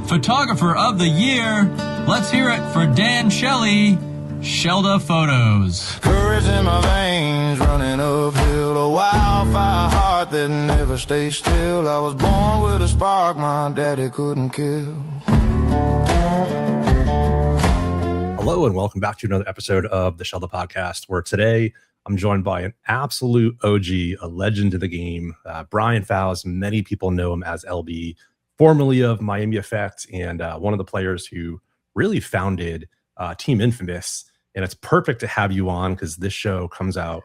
Photographer of the Year. Let's hear it for Dan Shelley, Shellda Photos. Courage in my veins, running uphill, a wildfire heart that never stays still. I was born with a spark my daddy couldn't kill. Hello and welcome back to another episode of the Shellda Podcast, where today I'm joined by an absolute OG, a legend of the game, Brian Fowles. Many people know him as LB, formerly of Miami Effect, and one of the players who really founded Team Infamous. And it's perfect to have you on because this show comes out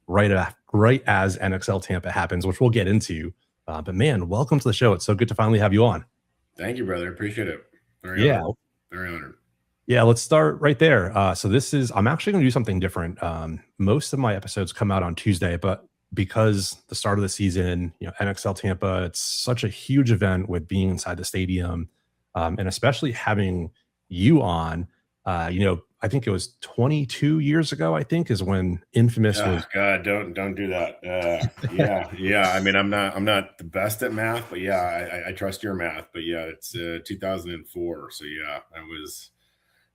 right as NXL Tampa happens, which we'll get into. But man, welcome to the show. It's so good to finally have you on. Thank you, brother. Appreciate it. Very honored. Very honored. Yeah, let's start right there. So I'm actually going to do something different. Most of my episodes come out on Tuesday, but because the start of the season, NXL Tampa, it's such a huge event with being inside the stadium, and especially having you on. I think it was 22 years ago, I think, is when Infamous was. God, don't do that. Yeah. I mean, I'm not the best at math, but yeah, I trust your math. But yeah, it's 2004. So yeah,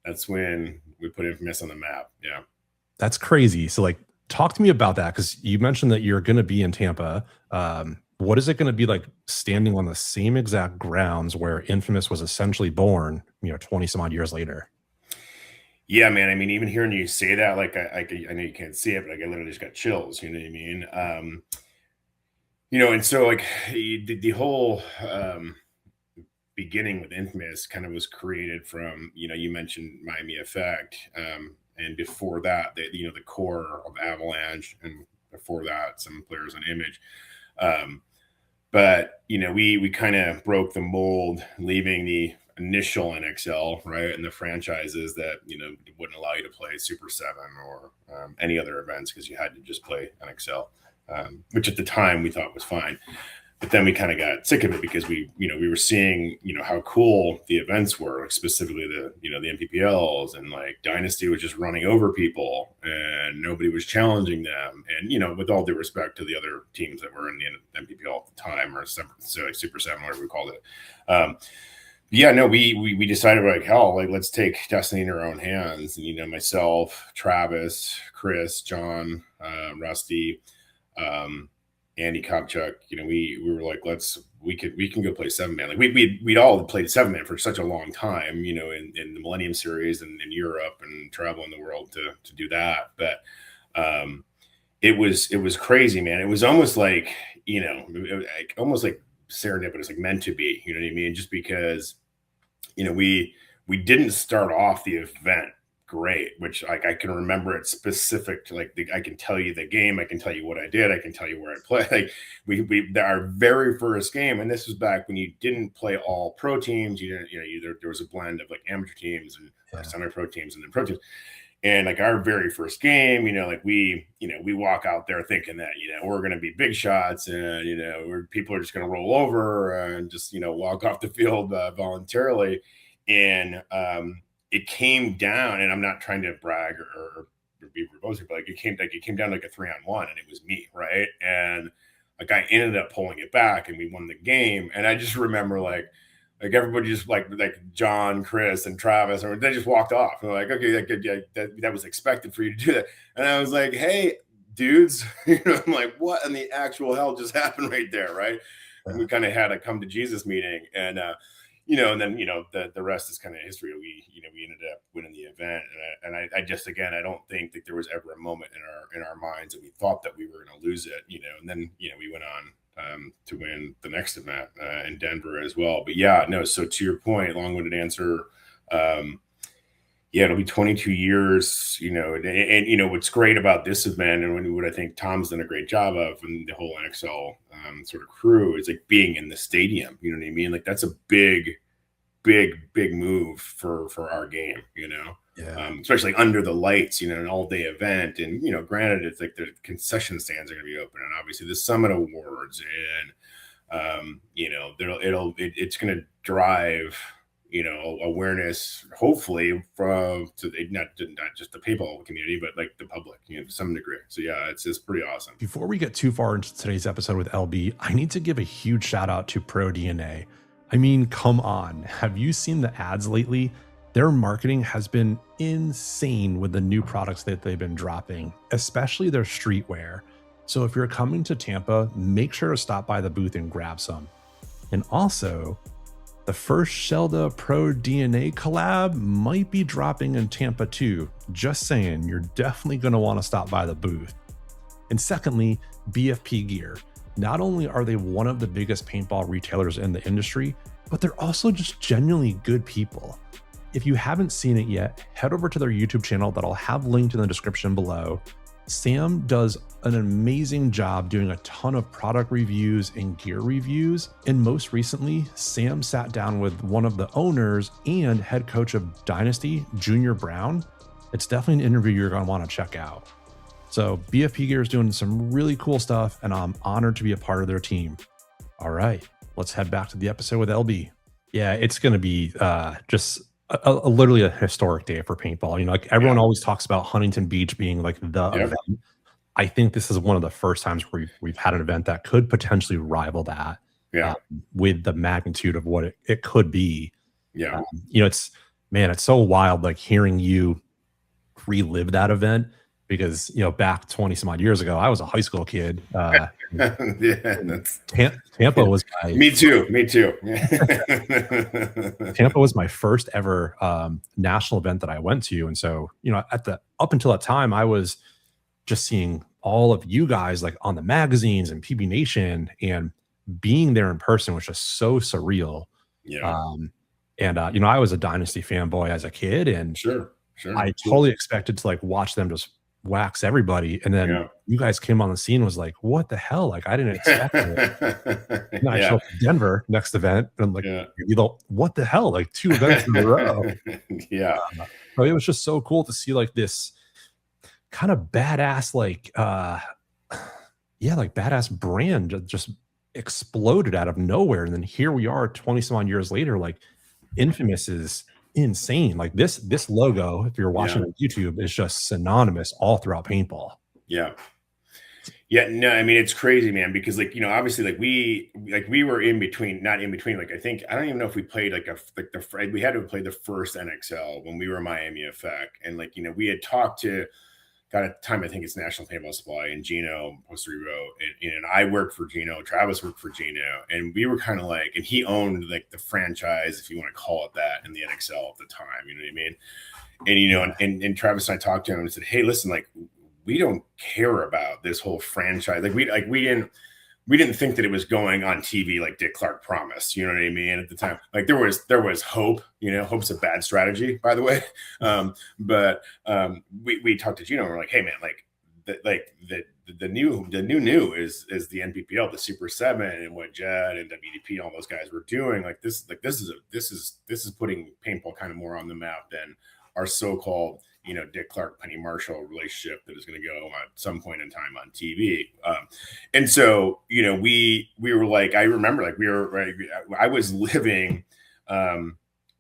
that's when we put Infamous on the map. Yeah. That's crazy. So talk to me about that, because you mentioned that you're going to be in Tampa. What is it going to be like standing on the same exact grounds where Infamous was essentially born, 20 some odd years later? Yeah, man. I mean, even hearing you say that, I know you can't see it, but I literally just got chills. You know what I mean? And so the whole beginning with Infamous kind of was created from, you mentioned Miami Effect, and before that, the core of Avalanche, and before that, some players on Image. But we kind of broke the mold, leaving the initial NXL, right, and the franchises that wouldn't allow you to play Super 7 or any other events because you had to just play NXL, which at the time we thought was fine. But then we kind of got sick of it because we were seeing how cool the events were, specifically the the NPPLs, and Dynasty was just running over people and nobody was challenging them. And with all due respect to the other teams that were in the NPPL at the time, or Super 7, whatever we called it. We decided let's take destiny in our own hands. And myself, Travis, Chris, John, Rusty, Andy Kopchuk, we were like, we can go play 7-man. We'd all played 7-man for such a long time, in the Millennium Series and in Europe and traveling the world to do that. But it was crazy, man. It was almost like serendipitous, meant to be, you know what I mean? Just because, we didn't start off the event great, which I can remember it specific to I can tell you the game, I can tell you what I did, I can tell you where I played. Our very first game, and this was back when you didn't play all pro teams, you didn't, there was a blend of amateur teams and semi-pro teams and then pro teams. And our very first game, we walk out there thinking that, we're going to be big shots and, people are just going to roll over and just, walk off the field voluntarily. And it came down, and I'm not trying to brag or be verbose, but it came down like a 3-on-1, and it was me. Right. And I ended up pulling it back and we won the game. And I just remember everybody just like John, Chris, and Travis, and they just walked off. And okay, that was expected for you to do that. And I was like, hey, dudes, I'm like, what in the actual hell just happened right there, right? And we kind of had a come to Jesus meeting, and and then the rest is kind of history. We ended up winning the event, and I just, again, I don't think that there was ever a moment in our minds that we thought that we were going to lose it, and then we went on to win the next event in Denver as well. But so to your point, long-winded answer, it'll be 22 years, and what's great about this event, and what I think Tom's done a great job of, and the whole NXL sort of crew, is being in the stadium. You know what I mean? That's a big move for our game, especially under the lights, an all-day event. And, granted, it's the concession stands are going to be open, and obviously the Summit Awards, and, it's going to drive, awareness, hopefully, not just the paintball community, but the public, to some degree. So it's pretty awesome. Before we get too far into today's episode with LB, I need to give a huge shout out to Pro DNA. I mean, come on. Have you seen the ads lately? Their marketing has been insane with the new products that they've been dropping, especially their streetwear. So if you're coming to Tampa, make sure to stop by the booth and grab some. And also, the first Shellda Pro DNA collab might be dropping in Tampa too. Just saying, you're definitely going to want to stop by the booth. And secondly, BFP Gear. Not only are they one of the biggest paintball retailers in the industry, but they're also just genuinely good people. If you haven't seen it yet, head over to their YouTube channel that I'll have linked in the description below. Sam does an amazing job doing a ton of product reviews and gear reviews. And most recently, Sam sat down with one of the owners and head coach of Dynasty, Junior Brown. It's definitely an interview you're going to want to check out. So BFP Gear is doing some really cool stuff, and I'm honored to be a part of their team. All right, let's head back to the episode with LB. Yeah, it's going to be just literally a historic day for paintball. You know, like everyone always talks about Huntington Beach being like the event. I think this is one of the first times where we've had an event that could potentially rival that. With the magnitude of what it could be. You know, it's so wild, like hearing you relive that event. Because, you know, back 20 some odd years ago, I was a high school kid. Tampa was my... Me too. Tampa was my first ever national event that I went to. And so, you know, up until that time, I was just seeing all of you guys like on the magazines and PB Nation, and being there in person was just so surreal. You know, I was a Dynasty fanboy as a kid, and I totally expected to like watch them just wax everybody, and then you guys came on the scene, was like, what the hell, like I didn't expect it. And I showed up to Denver next event, and I'm like, you know, what the hell, like 2 events in a row. So it was just so cool to see like this kind of badass like badass brand just exploded out of nowhere. And then here we are 20 some odd years later, like Infamous is insane. Like this logo, if you're watching on YouTube, is just synonymous all throughout paintball. No, I mean, it's crazy, man, because like, you know, obviously like we were not in between, like I don't even know if we played we had to play the first NXL when we were Miami Effect, and like, you know, we had talked to at a time, I think it's National Paintball Supply, and Gino Postero, and I worked for Gino, Travis worked for Gino, and we were kind of like, and he owned like the franchise, if you want to call it that, in the NXL at the time, you know what I mean? And, you know, and Travis and I talked to him and said, hey, listen, like, we don't care about this whole franchise. Like we didn't think that it was going on TV like Dick Clark promised, you know what I mean? At the time, like there was hope, you know, hope's a bad strategy, by the way. But we talked to Gino and we're like, hey man, the new is the NPPL, the Super 7, and what Jed and WDP, all those guys were doing. This is putting paintball kind of more on the map than our so-called, you know, Dick Clark, Penny Marshall relationship that is going to go at some point in time on TV. And so, you know, we were like, I remember like I was living, I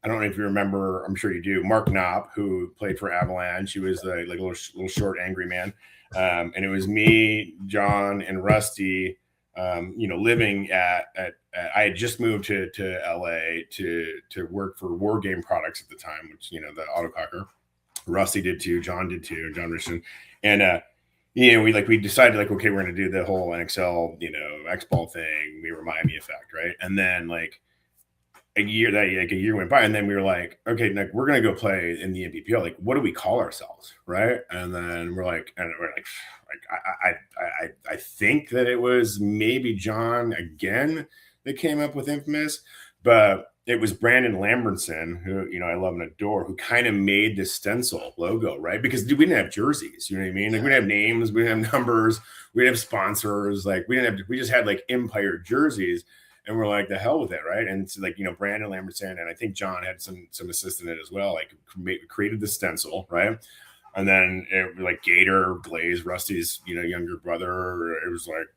don't know if you remember, I'm sure you do, Mark Knopp, who played for Avalanche. He was like a little short, angry man. And it was me, John, and Rusty, you know, living I had just moved to LA to work for War Game Products at the time, which, you know, the autococker. Rusty did too, John did too, John Richardson. And you know, we decided like, okay, we're gonna do the whole NXL, you know, X-Ball thing. We were Miami Effect, right? And then like a year went by, and then we were like, okay, like we're gonna go play in the NPPL. Like, what do we call ourselves, right? And then we're like I think that it was maybe John again that came up with Infamous, but it was Brandon Lambertson, who, you know, I love and adore, who kind of made this stencil logo, right? Because we didn't have jerseys, you know what I mean? Like we didn't have names, we didn't have numbers, we didn't have sponsors, like we just had like Empire jerseys, and we're like, the hell with it, right? And so like, you know, Brandon Lambertson, and I think John had some assist in it as well, like created the stencil, right? And then it like Gator, Blaze, Rusty's, you know, younger brother, it was like,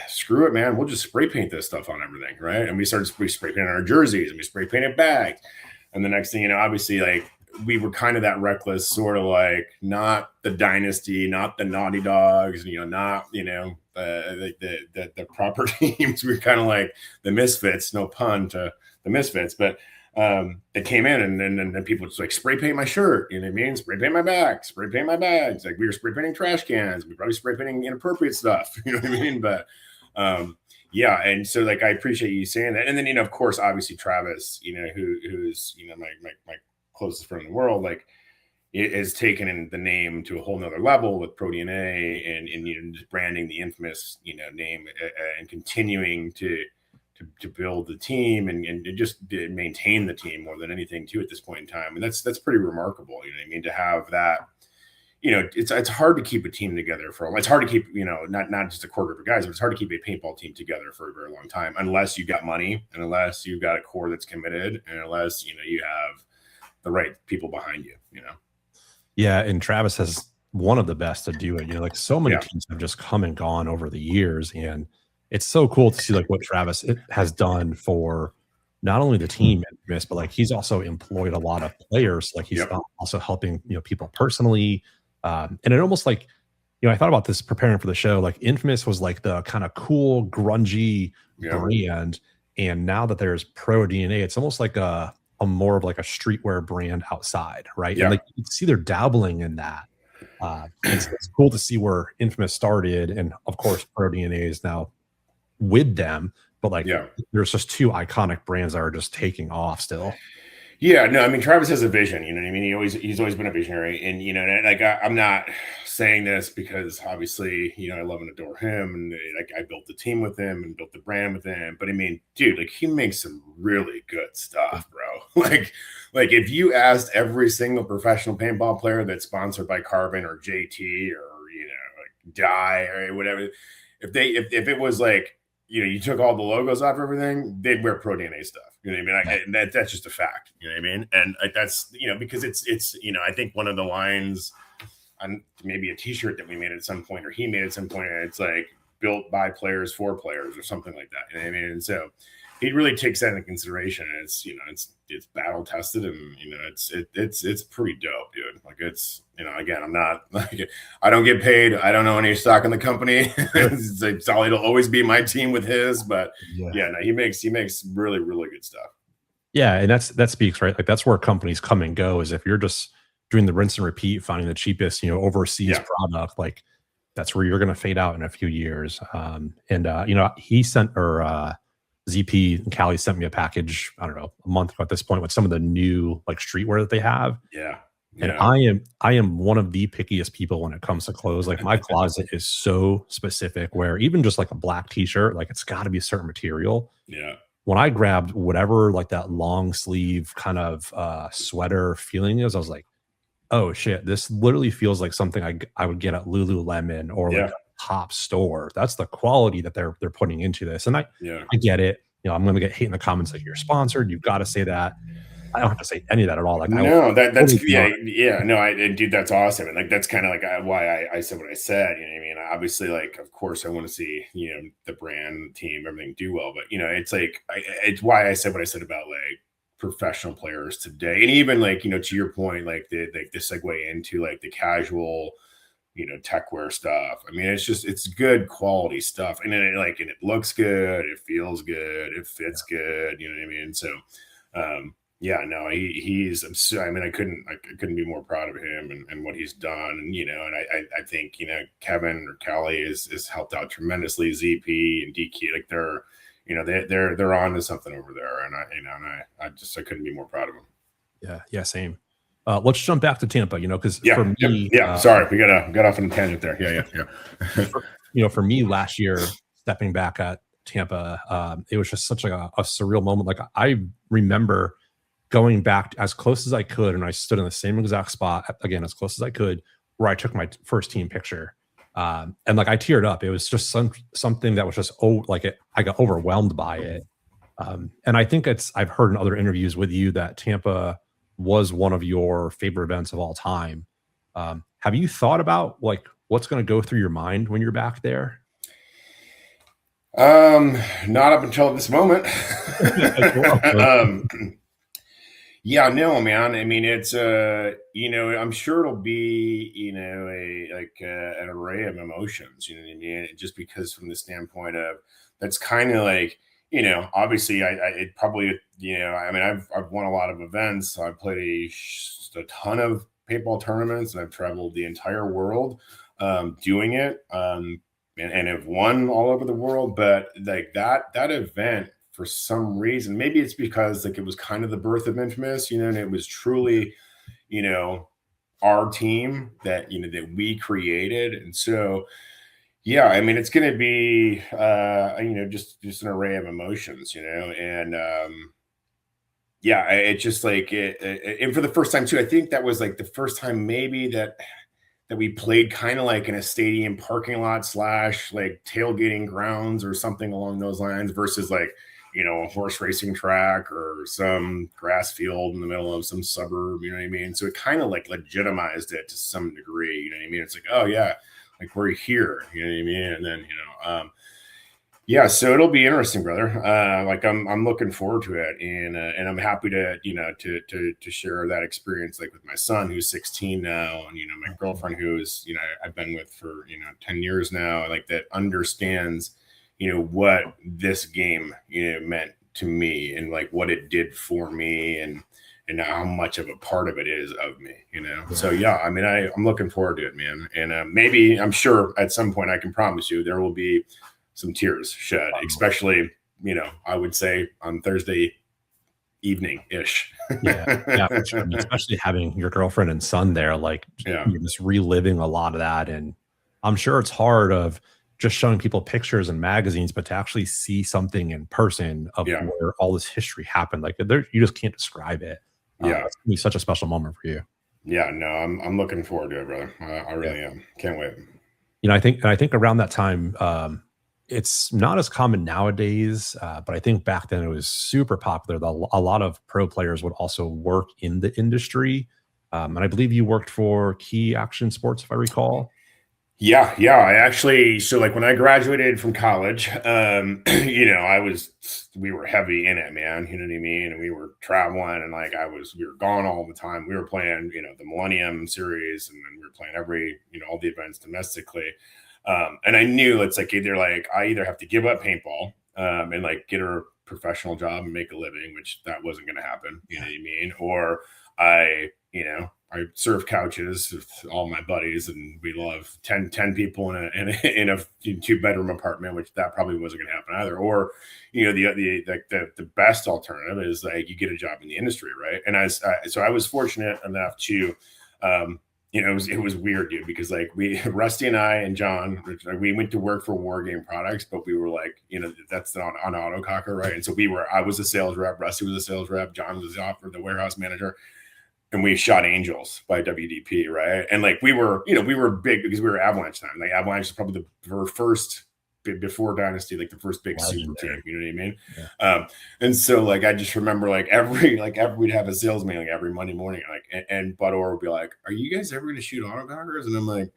screw it, man, we'll just spray paint this stuff on everything, right? And we spray painting our jerseys, and we spray painted bags, and the next thing you know, obviously, like we were kind of that reckless, sort of like not the Dynasty, not the Naughty Dogs, not, the proper teams. We were kind of like the misfits, no pun to the misfits, but it came in and then people just like spray paint my shirt, you know what I mean? Spray paint my back, spray paint my bags. Like we were spray painting trash cans. We probably spray painting inappropriate stuff, you know what I mean? But yeah. And so like, I appreciate you saying that. And then, of course, obviously Travis, who's, my closest friend in the world, like it has taken in the name to a whole nother level with Pro DNA and just branding the infamous, name and continuing to build the team and just maintain the team more than anything too at this point in time. And that's pretty remarkable. You know what I mean? To have that, it's hard to keep a team together it's hard to keep, not just a core group of guys, but it's hard to keep a paintball team together for a very long time, unless you got money and unless you've got a core that's committed and unless, you have the right people behind you, Yeah. And Travis has one of the best to do it. Like so many teams have just come and gone over the years, and it's so cool to see like what Travis has done for not only the team, but like he's also employed a lot of players. Like he's also helping, people personally. And it almost like, I thought about this preparing for the show, like Infamous was like the kind of cool, grungy brand. And now that there's Pro DNA, it's almost like a more of like a streetwear brand outside. Right. Yeah. And like you can see they're dabbling in that. It's cool to see where Infamous started. And of course, Pro DNA is now with them. But like, there's just two iconic brands that are just taking off still. Yeah, no, I mean, Travis has a vision, you know what I mean? He's always been a visionary. And, like I'm not saying this because obviously, I love and adore him. And like I built the team with him and built the brand with him. But I mean, dude, like he makes some really good stuff, bro. Like if you asked every single professional paintball player that's sponsored by Carbon or JT or, like Dye or whatever, if it was like, you took all the logos off everything, they'd wear Pro DNA stuff. You know what I mean? That's just a fact. You know what I mean? And that's, because it's I think one of the lines on maybe a t-shirt that we made at some point or he made at some point, it's like built by players for players or something like that. You know what I mean? And so he really takes that into consideration. And it's, it's battle tested and, it's pretty dope, dude. Like it's, again, I'm not like, I don't get paid. I don't own any stock in the company. It's like Solly will always be my team with his, but he makes really, really good stuff. Yeah. And that speaks, right? Like that's where companies come and go is if you're just doing the rinse and repeat, finding the cheapest, overseas product, like that's where you're going to fade out in a few years. He sent ZP and Callie sent me a package, I don't know, a month ago at this point with some of the new like streetwear that they have. Yeah. And I am one of the pickiest people when it comes to clothes. Like my closet is so specific where even just like a black t-shirt, like it's got to be a certain material. Yeah. When I grabbed whatever like that long sleeve kind of sweater feeling is, I was like, oh shit, this literally feels like something I would get at Lululemon or like a top store. That's the quality that they're putting into this. And I get it. I'm going to get hate in the comments like you're sponsored. You've got to say that. I don't have to say any of that at all. Like that's dude, that's awesome. And like, that's kind of like why I said what I said, you know what I mean? Obviously, like, of course I want to see, the brand, the team, everything do well, but it's like, it's why I said what I said about like professional players today. And even like, to your point, like the segue into like the casual, tech wear stuff. I mean, it's good quality stuff. And then it looks good. It feels good. It fits good. You know what I mean? So, he's, I mean, I couldn't be more proud of him and what he's done. And, I think, Kevin or Callie is helped out tremendously. ZP and DK, like they're on to something over there. And I couldn't be more proud of them. Yeah. Same. Let's jump back to Tampa, because for me, sorry, we got off on a tangent there. Yeah. For me last year, stepping back at Tampa, it was just such like a surreal moment. Like I remember going back as close as I could, and I stood in the same exact spot again, as close as I could, where I took my first team picture. And like I teared up. It was just something that was just I got overwhelmed by it. And I think I've heard in other interviews with you that Tampa was one of your favorite events of all time. Have you thought about like what's going to go through your mind when you're back there? Not up until this moment. Yeah, no, man. I mean, it's I'm sure it'll be, an array of emotions, you know what I mean? Just because from the standpoint of that's kind of like, obviously it probably, I mean, I've won a lot of events. I've played a ton of paintball tournaments, and I've traveled the entire world doing it, and have won all over the world. But like that event, for some reason, maybe it's because like it was kind of the birth of Infamous, and it was truly, you know, our team that that we created. And so yeah, I mean it's gonna be just an array of emotions, and yeah, it's just like and for the first time too, I think that was like the first time maybe that we played kind of like in a stadium parking lot / like tailgating grounds or something along those lines versus like, a horse racing track or some grass field in the middle of some suburb, you know what I mean? So it kind of like legitimized it to some degree, you know what I mean? It's like, oh yeah, like we're here, you know what I mean? And then, yeah, so it'll be interesting, brother. Like I'm looking forward to it, and I'm happy to to share that experience like with my son who's 16 now, and my girlfriend who's I've been with for 10 years now, like that understands what this game meant to me and like what it did for me and how much of a part of it is of me, So yeah, I mean I'm looking forward to it, man, and maybe I'm sure at some point I can promise you there will be some tears shed, especially, I would say on Thursday evening ish. Yeah, for sure. Especially having your girlfriend and son there, like you're just reliving a lot of that. And I'm sure it's hard of just showing people pictures and magazines, but to actually see something in person of where all this history happened, like you just can't describe it. It's gonna be such a special moment for you. Yeah, no, I'm looking forward to it, brother. I really am. Can't wait. I think around that time, it's not as common nowadays, but I think back then it was super popular. A lot of pro players would also work in the industry. And I believe you worked for Key Action Sports, if I recall. Yeah. I actually, so like when I graduated from college, we were heavy in it, man. You know what I mean? And we were traveling and like we were gone all the time. We were playing, the Millennium Series, and then we were playing all the events domestically. And I knew it's like I either have to give up paintball and like get a professional job and make a living, which that wasn't going to happen. You know what I mean? Or I surf couches with all my buddies, and we love 10 people in a 2-bedroom apartment, which that probably wasn't going to happen either. Or, the best alternative is like you get a job in the industry, right? And so I was fortunate enough to, it was weird, dude, because like Rusty and I and John, we went to work for War Game Products, but we were like, that's on autococker, right? And so I was a sales rep, Rusty was a sales rep, John was the warehouse manager, and we shot Angels by WDP, right? And like we were big because we were Avalanche time. Like Avalanche is probably the first before Dynasty, like the first big super team, you know what I mean? Yeah. And so like I just remember like we'd have a salesman like every Monday morning, like and Bud Orr would be like, "Are you guys ever gonna shoot autocockers?" And I'm like,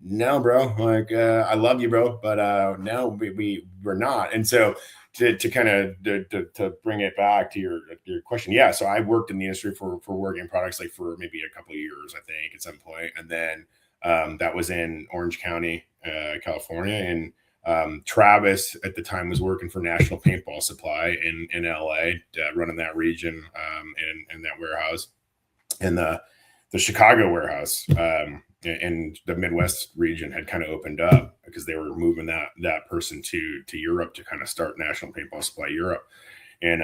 "No, bro. Like I love you, bro, but no, we're not." And so to kind of to bring it back to your question, yeah. So I worked in the industry for War Game Products like for maybe a couple of years, I think, at some point, and then that was in Orange County, California, and Travis at the time was working for National Paintball Supply in LA, running that region and that warehouse, and the Chicago warehouse and the Midwest region had kind of opened up because they were moving that person to Europe to kind of start National Paintball Supply Europe. And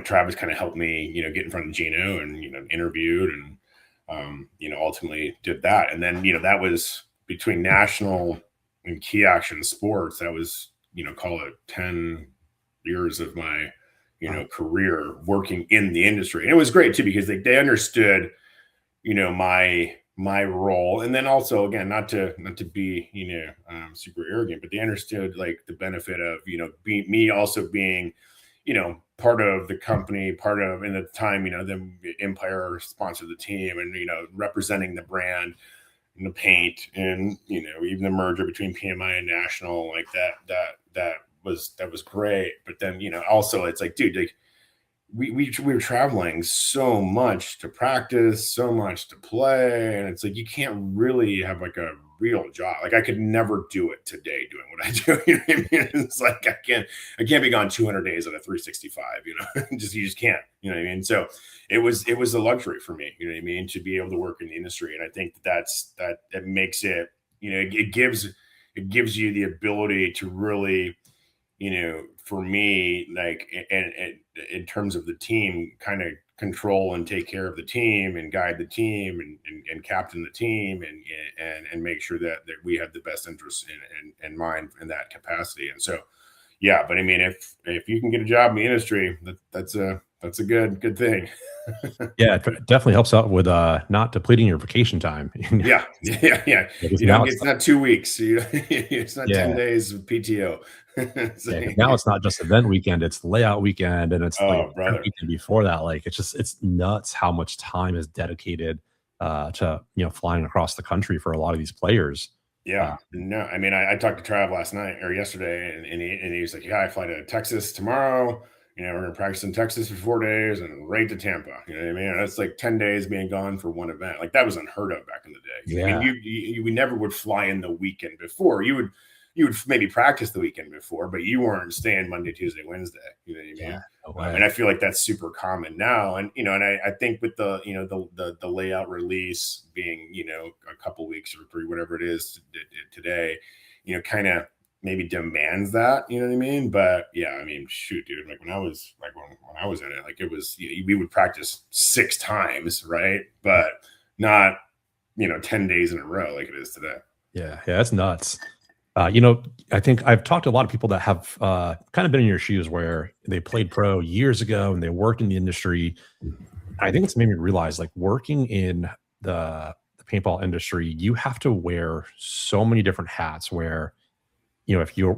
Travis kind of helped me get in front of Gino and interviewed and ultimately did that. And then that was between National and Key Action Sports. That was call it 10 years of my career working in the industry. And it was great too because they understood my role, and then also again not to be super arrogant, but they understood like the benefit of being part of the company, part of, and at the time the Empire sponsored the team, and representing the brand and the paint, and even the merger between PMI and National, like that was great. But then also it's like, dude, like we were traveling so much to practice, so much to play, and it's like you can't really have like a real job. Like I could never do it today doing what I do. You know what I mean? It's like I can't be gone 200 days on a 365. You know, you just can't. You know what I mean? So it was a luxury for me. You know what I mean? To be able to work in the industry, and I think that makes it. You know, it gives you the ability to really, you know, for me, like, and in terms of the team, kind of control and take care of the team and guide the team and captain the team and make sure that we have the best interests in mind in that capacity. And so, yeah, but I mean, if you can get a job in the industry, that's a good thing. Yeah, it definitely helps out with not depleting your vacation time. Yeah. You know, it's not 2 weeks. It's not 10 days of PTO. So, now it's not just event weekend; it's layout weekend, and it's like brother. weekend before that. Like it's nuts how much time is dedicated to flying across the country for a lot of these players. Yeah, no, I mean, I talked to Trav last night or yesterday, and he was like, "Yeah, I fly to Texas tomorrow. You know, we're gonna practice in Texas for 4 days and right to Tampa." You know what I mean? And that's like 10 days being gone for one event. Like that was unheard of back in the day. Yeah. I mean, we never would fly in the weekend before. You would maybe practice the weekend before, but you weren't staying Monday, Tuesday, Wednesday. You know what I mean? Yeah, no way. And I feel like that's super common now. And you know, and I think with the the layout release being a couple weeks or 3, whatever it is today, kind of maybe demands that, you know what I mean? But yeah, I mean, shoot, dude, like when I was in it, like it was, we would practice 6 times, right? But not 10 days in a row like it is today. Yeah, that's nuts. I think I've talked to a lot of people that have kind of been in your shoes where they played pro years ago and they worked in the industry. I think it's made me realize, like, working in the paintball industry, you have to wear so many different hats where, if you're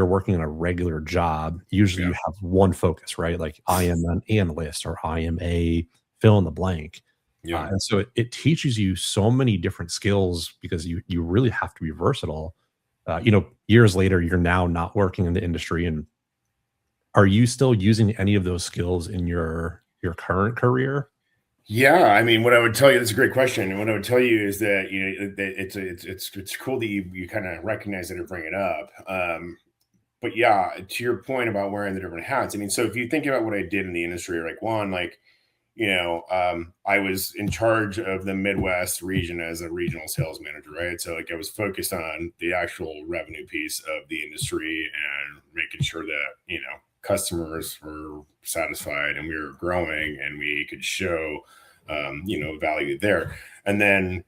working in a regular job, usually you have one focus, right? Like I am an analyst or I am a fill in the blank. Yeah. And so it teaches you so many different skills because you really have to be versatile. Years later, you're now not working in the industry. And are you still using any of those skills in your current career? Yeah, I mean, what I would tell you, that's a great question. And what I would tell you is that, it's cool that you kind of recognize it or bring it up. But yeah, to your point about wearing the different hats, I mean, so if you think about what I did in the industry, like one, like, I was in charge of the Midwest region as a regional sales manager, right? So like I was focused on the actual revenue piece of the industry and making sure that, customers were satisfied and we were growing and we could show, value there. And then,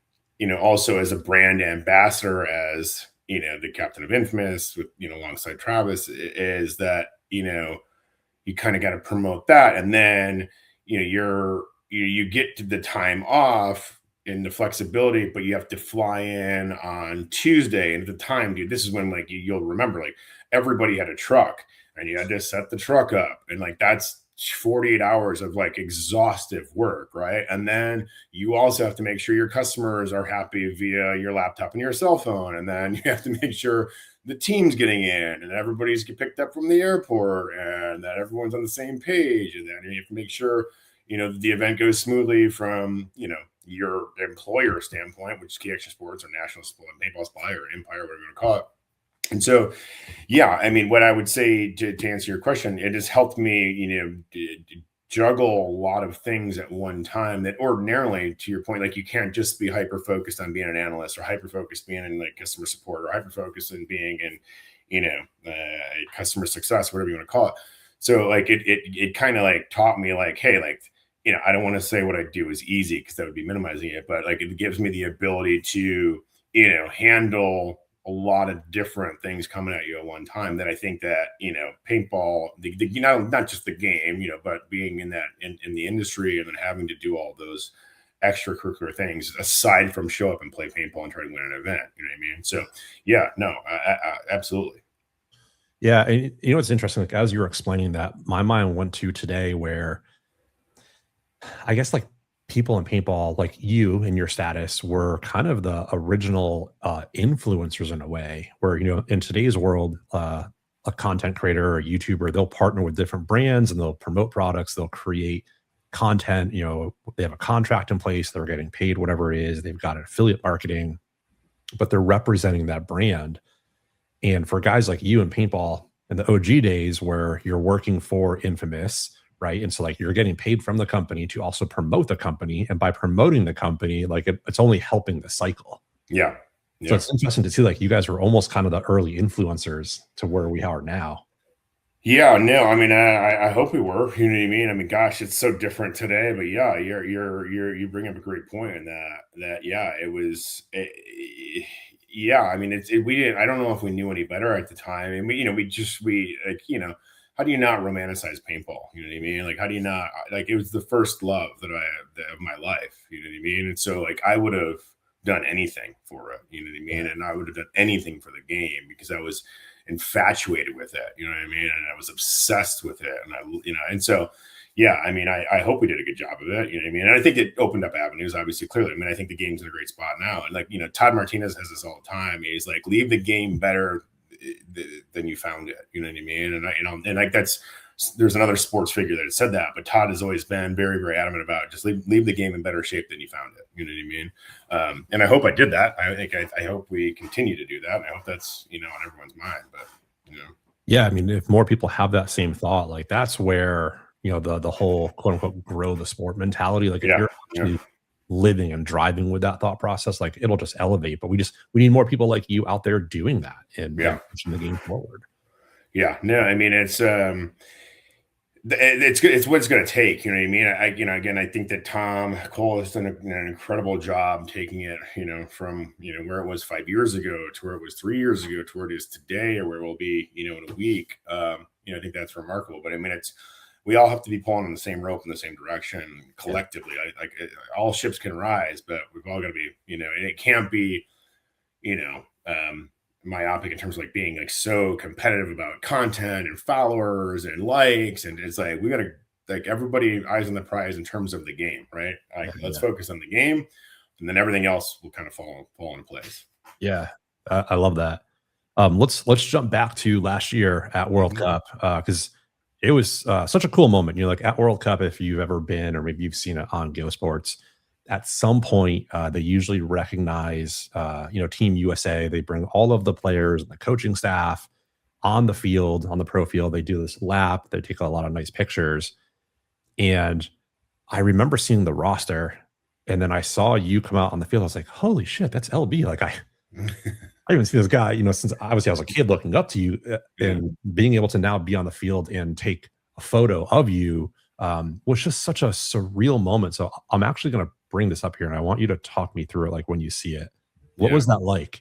also as a brand ambassador, as, the captain of Infamous with, alongside Travis, is that, you kind of got to promote that. And then, you get to the time off and the flexibility, but you have to fly in on Tuesday. And at the time, dude, this is when like you'll remember, like everybody had a truck and you had to set the truck up, and like that's 48 hours of like exhaustive work, right? And then you also have to make sure your customers are happy via your laptop and your cell phone, and then you have to make sure the team's getting in and everybody's get picked up from the airport and that everyone's on the same page, and then you have to make sure the event goes smoothly from your employer standpoint, which is Key Extra Sports or National Paintball Supply or Empire, whatever you want to call it. And so, yeah, I mean, what I would say to answer your question, it has helped me, juggle a lot of things at one time that ordinarily, to your point, like you can't just be hyper focused on being an analyst or hyper focused being in like customer support or hyper focused in being in, customer success, whatever you want to call it. So like it kind of like taught me like, hey, like, I don't want to say what I do is easy because that would be minimizing it, but like it gives me the ability to, handle a lot of different things coming at you at one time that I think that, paintball, not just the game, but being in the industry and then having to do all those extracurricular things aside from show up and play paintball and try to win an event. You know what I mean? So yeah, no, absolutely. Yeah. And it's interesting. Like as you were explaining that, my mind went to today where I guess like people in paintball, like you and your status, were kind of the original influencers in a way where, in today's world, a content creator or a YouTuber, they'll partner with different brands and they'll promote products, they'll create content, they have a contract in place, they're getting paid whatever it is, they've got an affiliate marketing, but they're representing that brand. And for guys like you in paintball in the OG days where you're working for Infamous, right? And so like you're getting paid from the company to also promote the company. And by promoting the company, like it's only helping the cycle. Yeah. So it's interesting to see like you guys were almost kind of the early influencers to where we are now. Yeah, no, I mean, I hope we were. You know what I mean? I mean, gosh, it's so different today. But yeah, you bring up a great point in that yeah, it was. Yeah, I mean, we didn't. I don't know if we knew any better at the time. And we how do you not romanticize paintball? You know what I mean? Like, how do you not, like, it was the first love of my life. You know what I mean? And so like, I would have done anything for it. You know what I mean? And I would have done anything for the game because I was infatuated with it. You know what I mean? And I was obsessed with it. And and so, yeah, I mean, I hope we did a good job of it. You know what I mean? And I think it opened up avenues, obviously, clearly. I mean, I think the game's in a great spot now. And like, Todd Martinez has this all the time. He's like, leave the game better than you found it. You know what I mean? And like there's another sports figure that has said that, but Todd has always been very, very adamant about just leave the game in better shape than you found it. You know what I mean? And I hope I did that. I hope we continue to do that. And I hope that's, on everyone's mind, but Yeah. I mean, if more people have that same thought, like that's where, the whole quote unquote grow the sport mentality. Like if you're actually living and driving with that thought process, like it'll just elevate. But we need more people like you out there doing that and pushing the game forward. Yeah, no, I mean it's good. It's what it's going to take. You know what I mean? Again, I think that Tom Cole has done an incredible job taking it, from where it was 5 years ago to where it was 3 years ago to where it is today, or where it will be, in a week. I think that's remarkable. But I mean, we all have to be pulling on the same rope in the same direction collectively. All ships can rise, but we've all got to be, and it can't be, myopic in terms of like being like so competitive about content and followers and likes. And it's like, we got to, like, everybody eyes on the prize in terms of the game, right? Let's focus on the game, and then everything else will kind of fall into place. Yeah. I love that. Let's jump back to last year at World Cup. Cause it was such a cool moment. Like at World Cup, if you've ever been, or maybe you've seen it on Go Sports, at some point they usually recognize, Team USA. They bring all of the players and the coaching staff on the field, on the pro field. They do this lap. They take a lot of nice pictures. And I remember seeing the roster, and then I saw you come out on the field. I was like, holy shit, that's LB. Like I even see this guy, since obviously I was a kid looking up to you, and being able to now be on the field and take a photo of you was just such a surreal moment. So I'm actually going to bring this up here, and I want you to talk me through it, like when you see it. What was that like?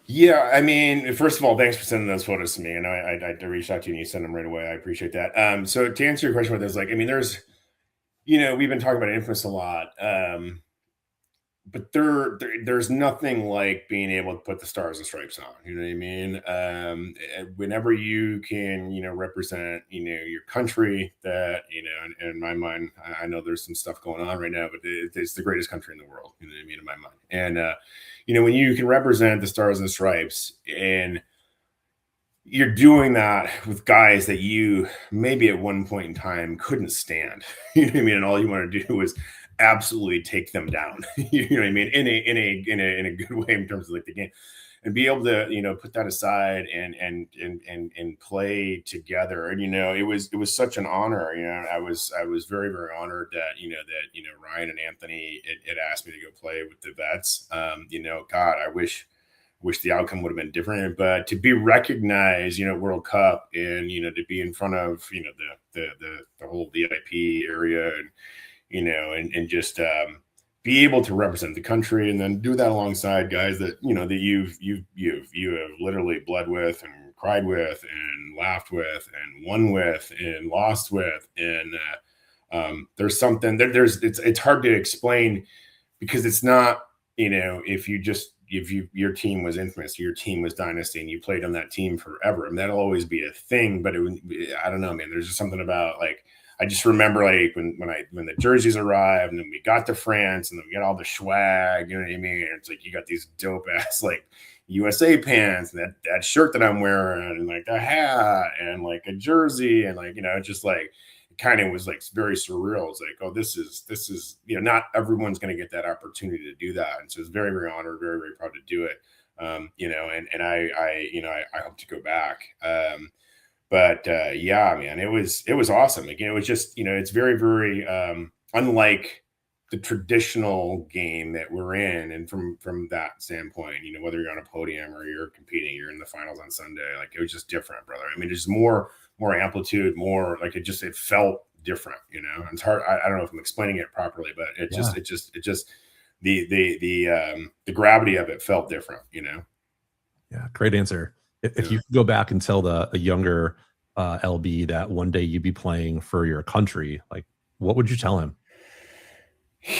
Yeah, I mean, first of all, thanks for sending those photos to me. And I reached out to you and you sent them right away. I appreciate that. So to answer your question with this, like, I mean, there's, we've been talking about Infamous a lot. But there's nothing like being able to put the stars and stripes on. You know what I mean? Whenever you can, represent, your country, that, in my mind, I know there's some stuff going on right now, but it's the greatest country in the world. You know what I mean? In my mind. And, when you can represent the stars and stripes, and you're doing that with guys that you maybe at one point in time couldn't stand, you know what I mean? And all you want to do is absolutely take them down, you know what I mean, in a good way in terms of like the game, and be able to put that aside and play together. And it was such an honor. I was very, very honored that Ryan and Anthony had asked me to go play with the vets. God, I wish the outcome would have been different, but to be recognized, World Cup, and to be in front of the whole VIP area, and just be able to represent the country, and then do that alongside guys that that you have literally bled with and cried with and laughed with and won with and lost with, and there's something that it's hard to explain, because it's not if your team was Infamous, your team was Dynasty, and you played on that team forever, and that'll always be a thing. But I don't know, man. There's just something about, like, I just remember, like, when the jerseys arrived, and then we got to France, and then we got all the swag, you know what I mean? And it's like, you got these dope ass, like, USA pants and that shirt that I'm wearing and like a hat and like a jersey and like, just like it kind of was like very surreal. It's like, oh, this is, not everyone's going to get that opportunity to do that. And so it's very, very honored, very, very proud to do it. And I hope to go back. Yeah, man, it was awesome. Again, it was just, it's very, very unlike the traditional game that we're in. And from that standpoint, whether you're on a podium or you're competing, you're in the finals on Sunday, like it was just different, brother. I mean, there's more amplitude, more like it felt different, it's hard. I don't know if I'm explaining it properly, but it just the gravity of it felt different, Yeah. Great answer. If you could go back and tell a younger LB that one day you'd be playing for your country, like what would you tell him?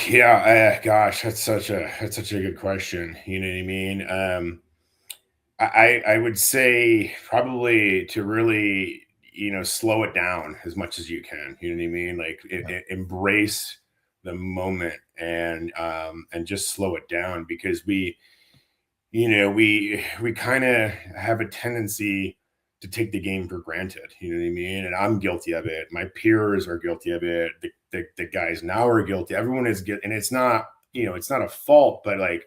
Yeah, gosh, that's such a good question. You know what I mean? I would say probably to really, slow it down as much as you can. You know what I mean? Like embrace the moment and just slow it down, because we kind of have a tendency to take the game for granted. You know what I mean? And I'm guilty of it. My peers are guilty of it. The guys now are guilty. Everyone is guilty. And it's not, it's not a fault, but like,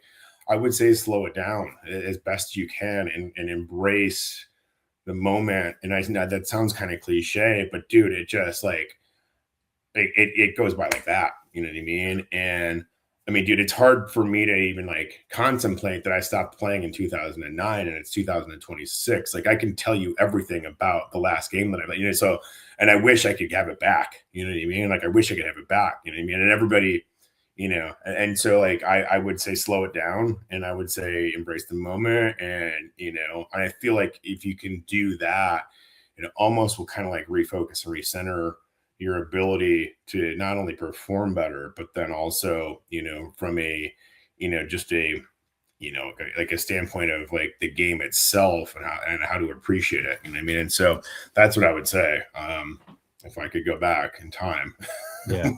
I would say slow it down as best you can and embrace the moment. And I know that sounds kind of cliche, but dude, it just like, it goes by like that. You know what I mean? And I mean, dude, it's hard for me to even like contemplate that I stopped playing in 2009 and it's 2026. Like I can tell you everything about the last game that I played, so, and I wish I could have it back. You know what I mean? Like I wish I could have it back. You know what I mean? And everybody, and so like I would say slow it down, and I would say embrace the moment. And, and I feel like if you can do that, it almost will kind of like refocus and recenter your ability to not only perform better, but then also, from a, just a, like a standpoint of like the game itself and how to appreciate it. You know what I mean? And so that's what I would say. If I could go back in time. Yeah.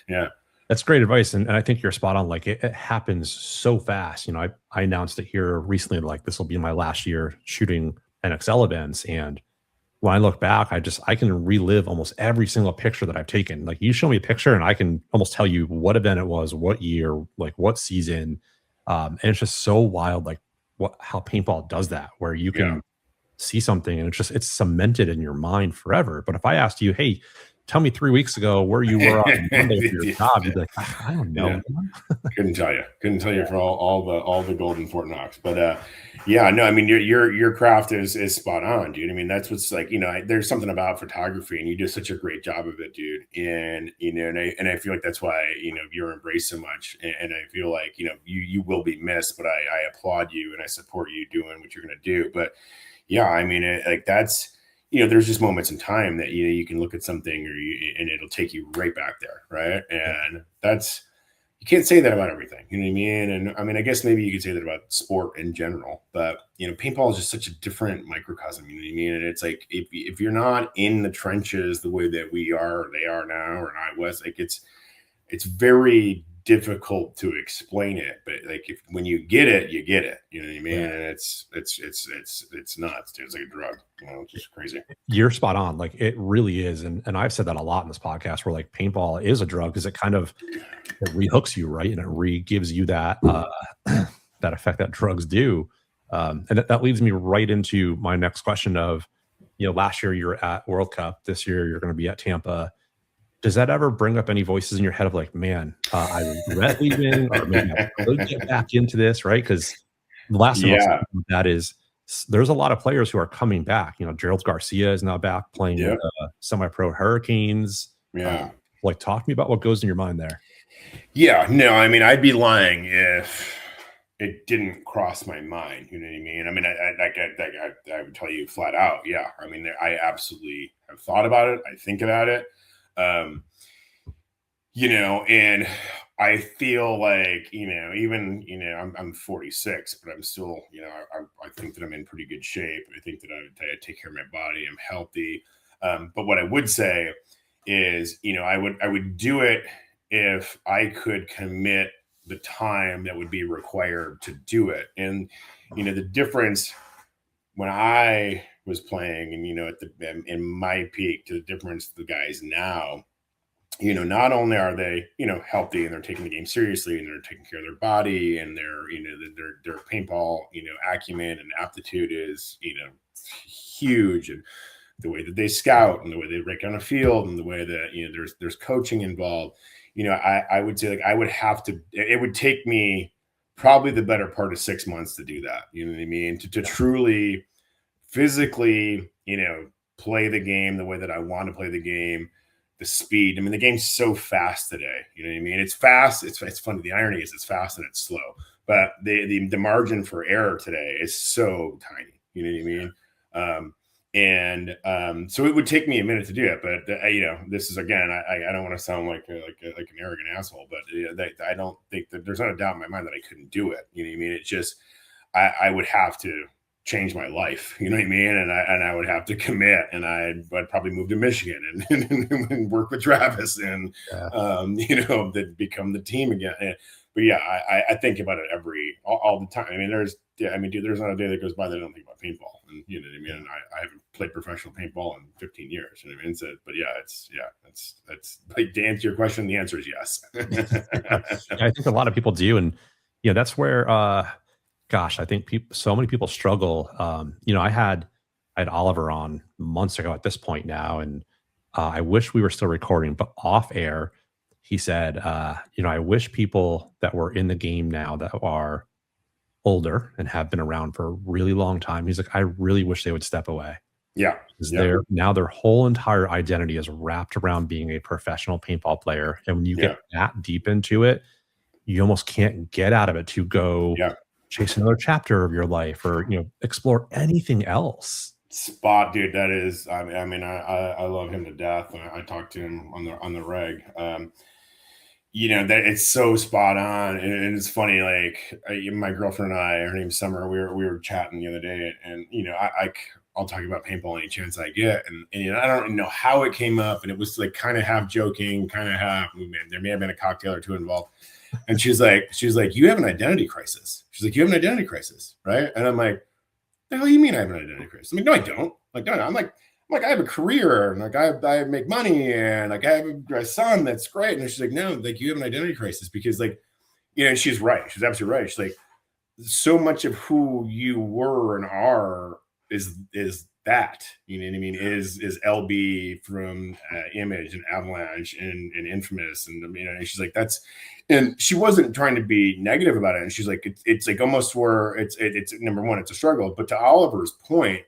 Yeah. That's great advice. And I think you're spot on. Like it happens so fast. I announced it here recently, like this will be my last year shooting NXL events. And when I look back, I can relive almost every single picture that I've taken. Like you show me a picture and I can almost tell you what event it was, what year, like what season. And it's just so wild, like how paintball does that, where you can see something and it's cemented in your mind forever. But if I asked you, hey, tell me 3 weeks ago where you were on Monday for your job, you'd be like, I don't know. Yeah. Couldn't tell you for all the golden Fort Knox. But no, I mean your craft is spot on, dude. I mean, that's what's like, there's something about photography and you do such a great job of it, dude. And and I feel like that's why you're embraced so much. And I feel like you will be missed, but I applaud you and I support you doing what you're gonna do. But yeah, I mean that's there's just moments in time that you can look at something and it'll take you right back there, right? And you can't say that about everything, you know what I mean? And I mean, I guess maybe you could say that about sport in general, but paintball is just such a different microcosm, you know what I mean? And it's like if you're not in the trenches the way that they are now, or I was, like it's very difficult to explain it, but like when you get it, you get it, you know what I mean? And it's nuts, dude. It's like a drug, it's just crazy. You're spot on. Like it really is. And I've said that a lot in this podcast, where like paintball is a drug because it kind of rehooks you, right? And it gives you that that effect that drugs do. And that leads me right into my next question of, last year you were at World Cup, this year you're going to be at Tampa. Does that ever bring up any voices in your head of like, man, I regret leaving, or maybe I could get back into this, right? Because the last thing that is, there's a lot of players who are coming back. Gerald Garcia is now back playing with semi-pro Hurricanes. Yeah. Like, talk to me about what goes in your mind there. Yeah, no, I mean, I'd be lying if it didn't cross my mind. You know what I mean? I mean, I would tell you flat out. Yeah. I mean, I absolutely have thought about it. I think about it. And I feel like, even, I'm 46, but I'm still, I think that I'm in pretty good shape. I think that I take care of my body. I'm healthy. But what I would say is, I would do it if I could commit the time that would be required to do it. And, the difference when I was playing and, in my peak to the difference the guys now, not only are they, healthy and they're taking the game seriously and they're taking care of their body and their paintball, acumen and aptitude is, huge. And the way that they scout and the way they break down a field and the way that, there's coaching involved, I would say I would have to, it would take me probably the better part of 6 months to do that. You know what I mean? To truly physically, play the game the way that I want to play the game. The speed. I mean, the game's so fast today. You know what I mean? It's fast. It's funny. The irony is it's fast and it's slow, but the margin for error today is so tiny. You know what I mean? So it would take me a minute to do it, but this is again, I don't want to sound like an arrogant asshole, but I don't think that there's not a doubt in my mind that I couldn't do it. You know what I mean? It's just I would have to change my life, you know what I mean? And I would have to commit, and I'd probably move to Michigan and work with Travis and, that become the team again. But yeah, I think about it all the time. I mean, there's not a day that goes by that I don't think about paintball, and you know what I mean? And I haven't played professional paintball in 15 years, you know what I mean? So, but yeah, that's like, to answer your question, the answer is yes. I think a lot of people do. And, that's where, gosh, I think so many people struggle. I had Oliver on months ago at this point now, and I wish we were still recording, but off air, he said, I wish people that were in the game now that are older and have been around for a really long time. He's like, I really wish they would step away. Yeah. Now their whole entire identity is wrapped around being a professional paintball player. And when you get that deep into it, you almost can't get out of it to go chase another chapter of your life or, explore anything else. Spot, dude. That is, I love him to death. I talk to him on the reg. That it's so spot on. And it's funny, like my girlfriend and I, her name's Summer, we were chatting the other day, and, I'll talk about paintball any chance I get. And I don't know how it came up, and it was like kind of half joking, kind of half, there may have been a cocktail or two involved. And she's like, you have an identity crisis. She's like, you have an identity crisis, right? And I'm like, the hell do you mean I have an identity crisis? I'm like, no, I don't. Like, no, I'm like, I have a career, and like I make money, and like I have a son that's great. And she's like, no, like you have an identity crisis because, like, and she's right. She's absolutely right. She's like, so much of who you were and are is that, you know what I mean, is LB from Image and Avalanche and Infamous, and and she's like, that's, and she wasn't trying to be negative about it, and she's like, it's like almost where it's number one, it's a struggle, but to Oliver's point,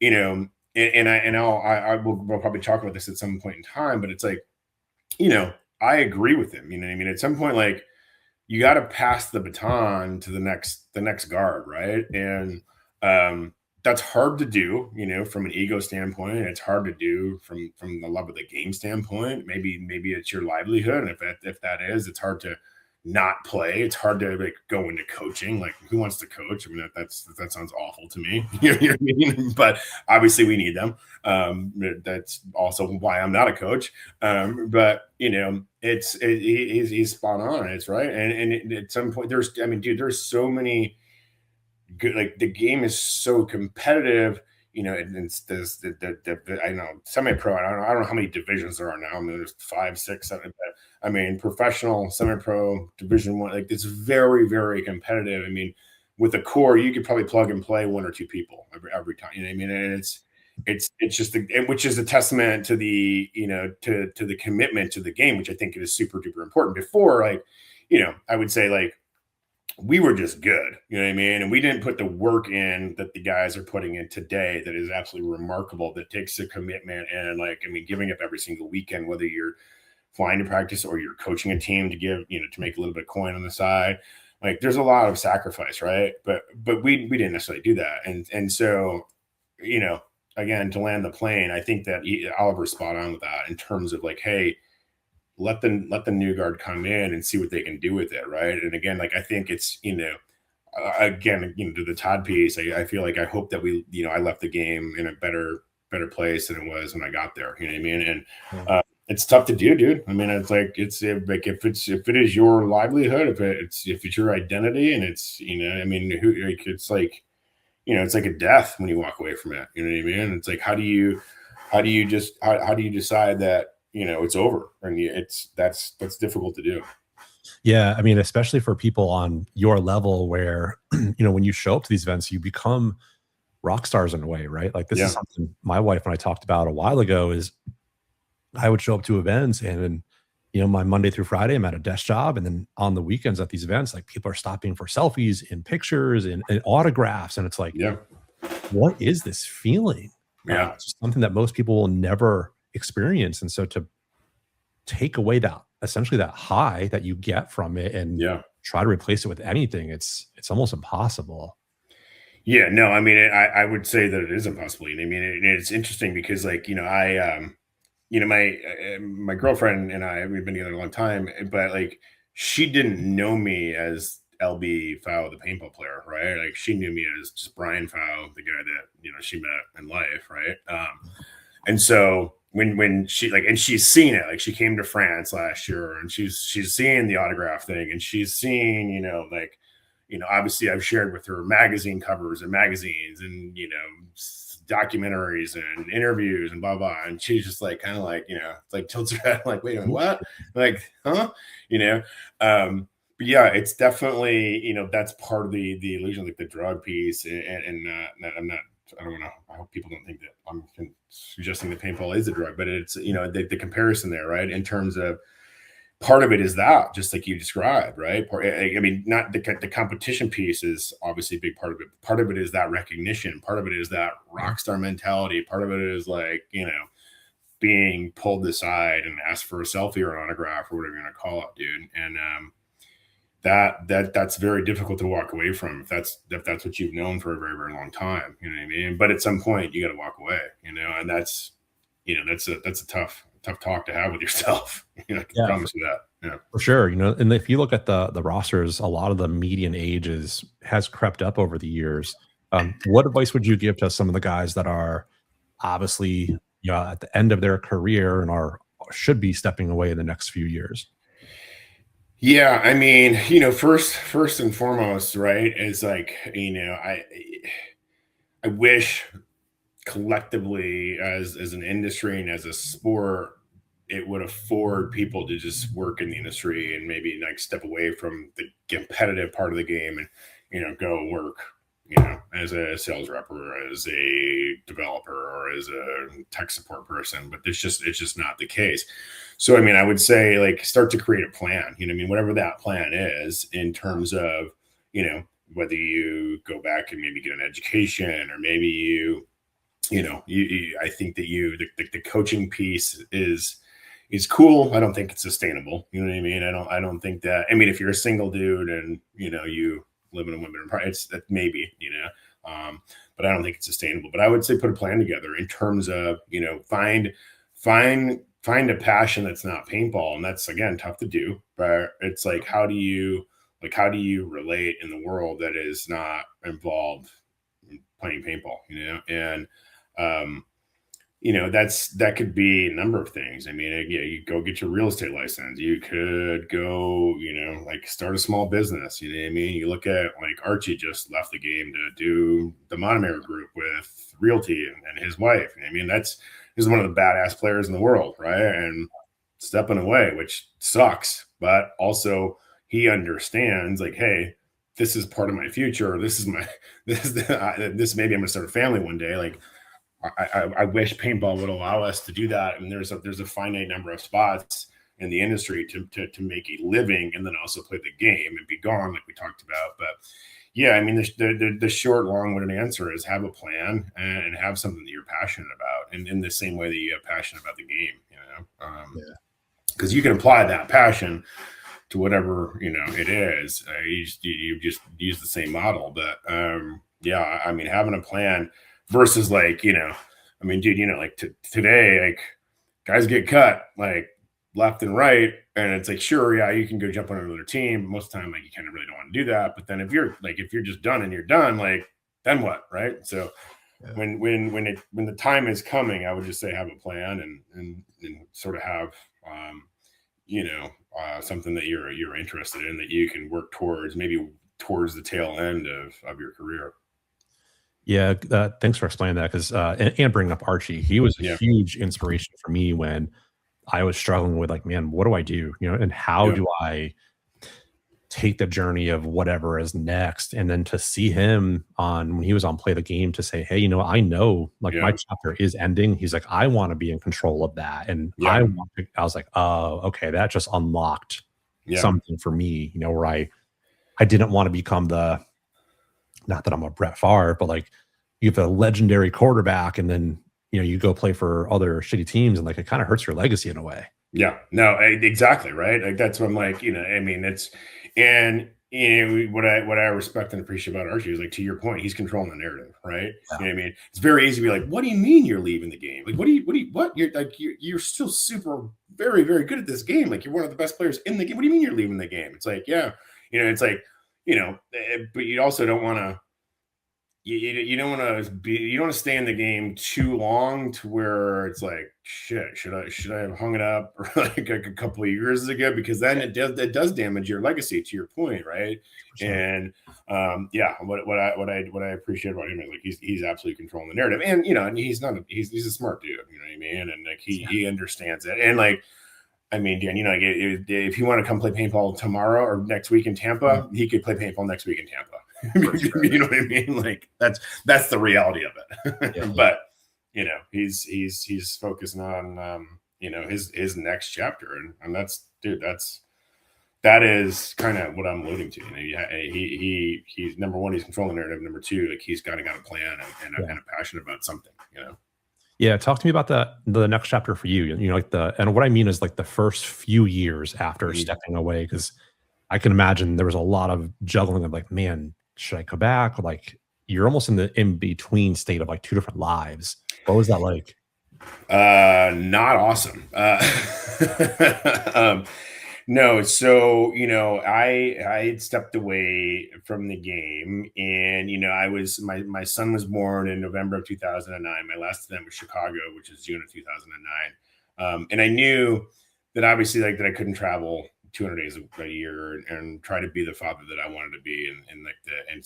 and we'll probably talk about this at some point in time, but it's like, I agree with him, you know what I mean, at some point, like, you got to pass the baton to the next guard, right? And that's hard to do, from an ego standpoint. It's hard to do from the love of the game standpoint. Maybe it's your livelihood, and if that is, it's hard to not play. It's hard to like go into coaching. Like, who wants to coach? I mean, that sounds awful to me. You know what I mean? But obviously, we need them. That's also why I'm not a coach. But he's spot on. It's right. And at some point, there's so many good, like, the game is so competitive, and there's I know semi-pro, I don't know how many divisions there are now. I mean, there's 5, 6, 7, but professional, semi-pro, division 1, like, it's very, very competitive. I mean, with the core, you could probably plug and play 1 or 2 people every time, you know what I mean? And it's just which is a testament to the, to the commitment to the game, which I think is super duper important. Before, like, I would say, like, we were just good, you know what I mean? And we didn't put the work in that the guys are putting in today that is absolutely remarkable, that takes a commitment and, like, giving up every single weekend, whether you're flying to practice or you're coaching a team to give, to make a little bit of coin on the side. Like, there's a lot of sacrifice, right? But we didn't necessarily do that. And so, again, to land the plane, I think that Oliver's spot on with that in terms of, like, hey, let the new guard come in and see what they can do with it, right? And again, like, I think it's, again, to the Todd piece, I feel like I hope that I left the game in a better place than it was when I got there, you know what I mean? it's tough to do, dude. I mean, it's like if it is your livelihood, if it's your identity, and it's, I mean, it's like, it's like a death when you walk away from it. You know what I mean? It's like, how do you decide that, it's over? And that's difficult to do. Yeah, I mean, especially for people on your level where, when you show up to these events, you become rock stars in a way, right? Like this is something my wife and I talked about a while ago. Is I would show up to events, and my Monday through Friday, I'm at a desk job, and then on the weekends at these events, like people are stopping for selfies and pictures and autographs, and it's like, what is this feeling? Yeah, it's just something that most people will never experience, and so to take away that essentially that high that you get from it and try to replace it with anything, it's almost impossible. Yeah, no, I mean, I would say that it is impossible. I mean, it's interesting because, like, my girlfriend and I, we've been together a long time, but like, she didn't know me as LB Fow, the paintball player, right? Like, she knew me as just Brian Fow, the guy that, she met in life, right? And so when she, like, and she's seen it, like, she came to France last year, and she's seen the autograph thing, and she's seen, obviously I've shared with her magazine covers and magazines and, documentaries and interviews and blah, blah. And she's just like, kind of like, like tilts her head like, wait a minute, what? Like, huh? But yeah, it's definitely, that's part of the illusion, like the drug piece. And I don't know. I hope people don't think that I'm suggesting that paintball is a drug, but it's, the comparison there, right? In terms of, part of it is that, just like you described, right? I mean, not the competition piece is obviously a big part of it. Part of it is that recognition. Part of it is that rock star mentality. Part of it is like, being pulled aside and asked for a selfie or an autograph or whatever you want to call it, dude. And that's very difficult to walk away from if that's what you've known for a very, very long time. You know what I mean? But at some point you got to walk away, and that's a tough talk to have with yourself. I can promise you that. Yeah, for sure. And if you look at the rosters, a lot of the median ages has crept up over the years. What advice would you give to some of the guys that are obviously, at the end of their career and should be stepping away in the next few years? Yeah, I mean, first and foremost, right, is like, I wish collectively as an industry and as a sport, it would afford people to just work in the industry and maybe like step away from the competitive part of the game and, go work, as a sales rep or as a developer or as a tech support person. But it's just not the case. So, I mean, I would say, like, start to create a plan, whatever that plan is in terms of, whether you go back and maybe get an education, or maybe I think that the coaching piece is cool. I don't think it's sustainable. You know what I mean? I don't think that, I mean, if you're a single dude and, you live in a women, it's that maybe, but I don't think it's sustainable. But I would say put a plan together in terms of, find a passion that's not paintball. And that's, again, tough to do, but it's like, how do you relate in the world that is not involved in playing paintball, and, that could be a number of things. I mean, you go get your real estate license. You could go, like, start a small business. You know what I mean? You look at, like, Archie just left the game to do the Monomer group with Realty and his wife. I mean, he's one of the badass players in the world, right? And stepping away, which sucks, but also he understands, like, hey, this is part of my future. This maybe I'm gonna start a family one day. Like, I wish paintball would allow us to do that. And there's a finite number of spots in the industry to make a living and then also play the game and be gone, like we talked about. But yeah, I mean, the short, long-winded answer is have a plan and have something that you're passionate about, and in the same way that you have passion about the game, because you can apply that passion to whatever, it is. You just use the same model. But yeah, I mean, having a plan versus, like, I mean, dude, like today, like, guys get cut like left and right, and it's like, sure, yeah, you can go jump on another team. Most of the time, like, you kind of really don't want to do that. But then if you're just done and you're done, like, then what, right? So when the time is coming, I would just say have a plan and sort of have something that you're interested in that you can work towards, maybe towards the tail end of your career. Yeah, thanks for explaining that, because and bringing up Archie, he was a huge inspiration for me when I was struggling with, like, man, what do I do? And how do I take the journey of whatever is next? And then to see him when he was on Play the Game, to say, hey, I know, like, my chapter is ending. He's like, I want to be in control of that. And I was like, oh, okay, that just unlocked something for me, where I didn't want to become not that I'm a Brett Favre, but like, you have a legendary quarterback and then, you go play for other shitty teams, and like, it kind of hurts your legacy in a way. Yeah, no, exactly. Right. Like, that's what I'm like, I mean, what I respect and appreciate about Archie is, like, to your point, he's controlling the narrative, right? Yeah. You know what I mean? It's very easy to be like, what do you mean you're leaving the game? Like, what? You're like, you're still super, very, very good at this game. Like, you're one of the best players in the game. What do you mean you're leaving the game? It's like, it's like, but you also don't want to, you don't want to stay in the game too long to where it's like, shit, should I have hung it up like a couple of years ago? Because then it does damage your legacy, to your point, right? Sure. And what I appreciate about him is, like, he's absolutely controlling the narrative, and and he's a smart dude, you know what I mean? And like, he understands it, and like, I mean, Dan, if you want to come play paintball tomorrow or next week in Tampa, he could play paintball next week in Tampa. Sure. You know what I mean? Like, that's the reality of it. Yeah. But he's focusing on his next chapter, and that is kind of what I'm alluding to. He's number one, he's controlling the narrative. Number two, like, he's got a plan and a passion about something. Yeah, talk to me about the next chapter for you. And what I mean is, like, the first few years after stepping away, because I can imagine there was a lot of juggling of, like, man, should I go back? Like, you're almost in the in-between state of, like, two different lives. What was that like? Not awesome. No, so I had stepped away from the game, and I was my son was born in November of 2009. My last event was Chicago, which is June of 2009, and I knew that, obviously, like, that I couldn't travel 200 days a year and try to be the father that I wanted to be, and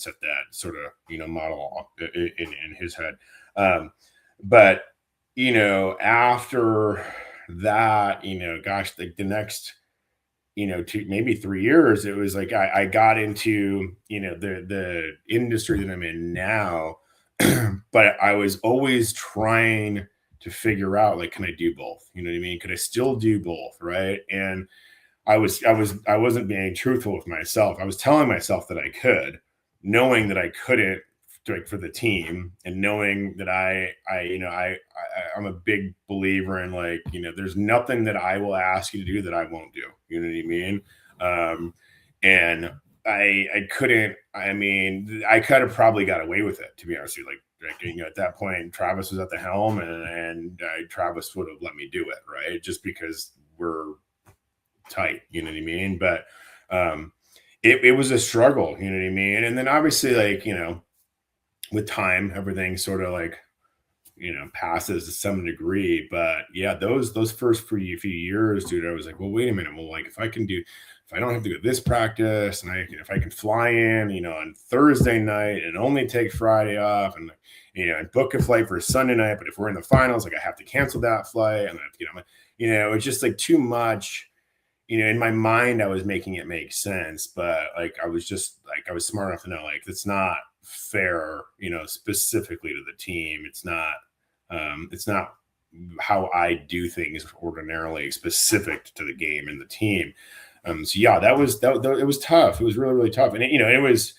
set that sort of model in his head. But after that, gosh, like, the next 2 maybe 3 years, it was like I got into the industry that I'm in now, but I was always trying to figure out, like, can I do both? You know what I mean? Could I still do both? Right. And I wasn't being truthful with myself. I was telling myself that I could, knowing that I couldn't, like, for the team, and knowing that I'm a big believer in, like, there's nothing that I will ask you to do that I won't do. You know what I mean? And I couldn't. I mean, I could have probably got away with it, to be honest with you. Like, at that point, Travis was at the helm, and Travis would have let me do it, right? Just because we're tight, you know what I mean? But it was a struggle, you know what I mean? And then, obviously, like, with time, everything sort of, like, passes to some degree. But yeah, those first few years, dude, I was like, well, wait a minute. Well, like, if I don't have to go to this practice, and if I can fly in, on Thursday night and only take Friday off, and and book a flight for Sunday night, but if we're in the finals, like, I have to cancel that flight, and it's just, like, too much. In my mind, I was making it make sense, but, like, I was smart enough to know, like, it's not fair, specifically to the team. It's not how I do things ordinarily, specific to the game and the team. So yeah, it was tough. It was really, really tough. And it was,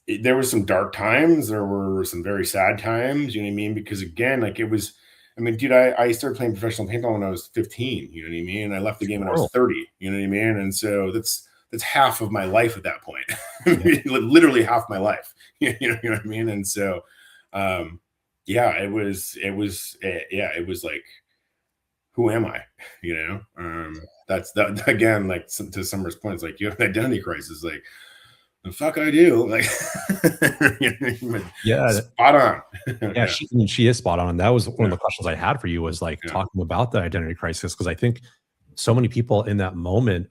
there were some dark times. There were some very sad times, you know what I mean? Because, again, like, it was, I mean, dude, I started playing professional paintball when I was 15, you know what I mean? And I left the game when I was 30, you know what I mean? And so that's half of my life at that point. Literally half my life, you know what I mean? And so, it was like, who am I? That's that, again, like, to Summer's point, it's like, you have an identity crisis. Like, The fuck I do. Like, Yeah. spot on. Yeah, she is spot on. And that was one of the questions I had for you was like Yeah. talking about the identity crisis. Cause I think so many people in that moment,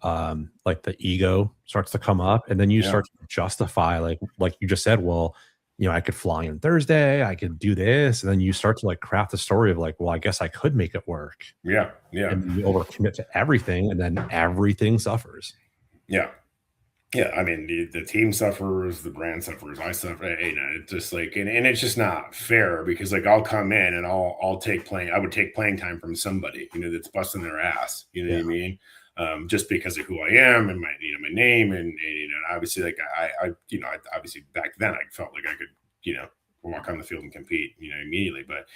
like the ego starts to come up and then you start to justify like you just said, well, you know, I could fly in Thursday, I could do this. And then you start to like craft the story of like, well, I guess I could make it work. Yeah. And then you overcommit to everything and then everything suffers. Yeah. I mean, the team suffers, the brand suffers, I suffer. You know, it's just like, and it's just not fair because like I'll come in and I would take playing time from somebody, you know, that's busting their ass. You know what I mean? Just because of who I am and my, you know, my name and you know, obviously like I obviously back then I felt like I could, you know, walk on the field and compete, you know, immediately. But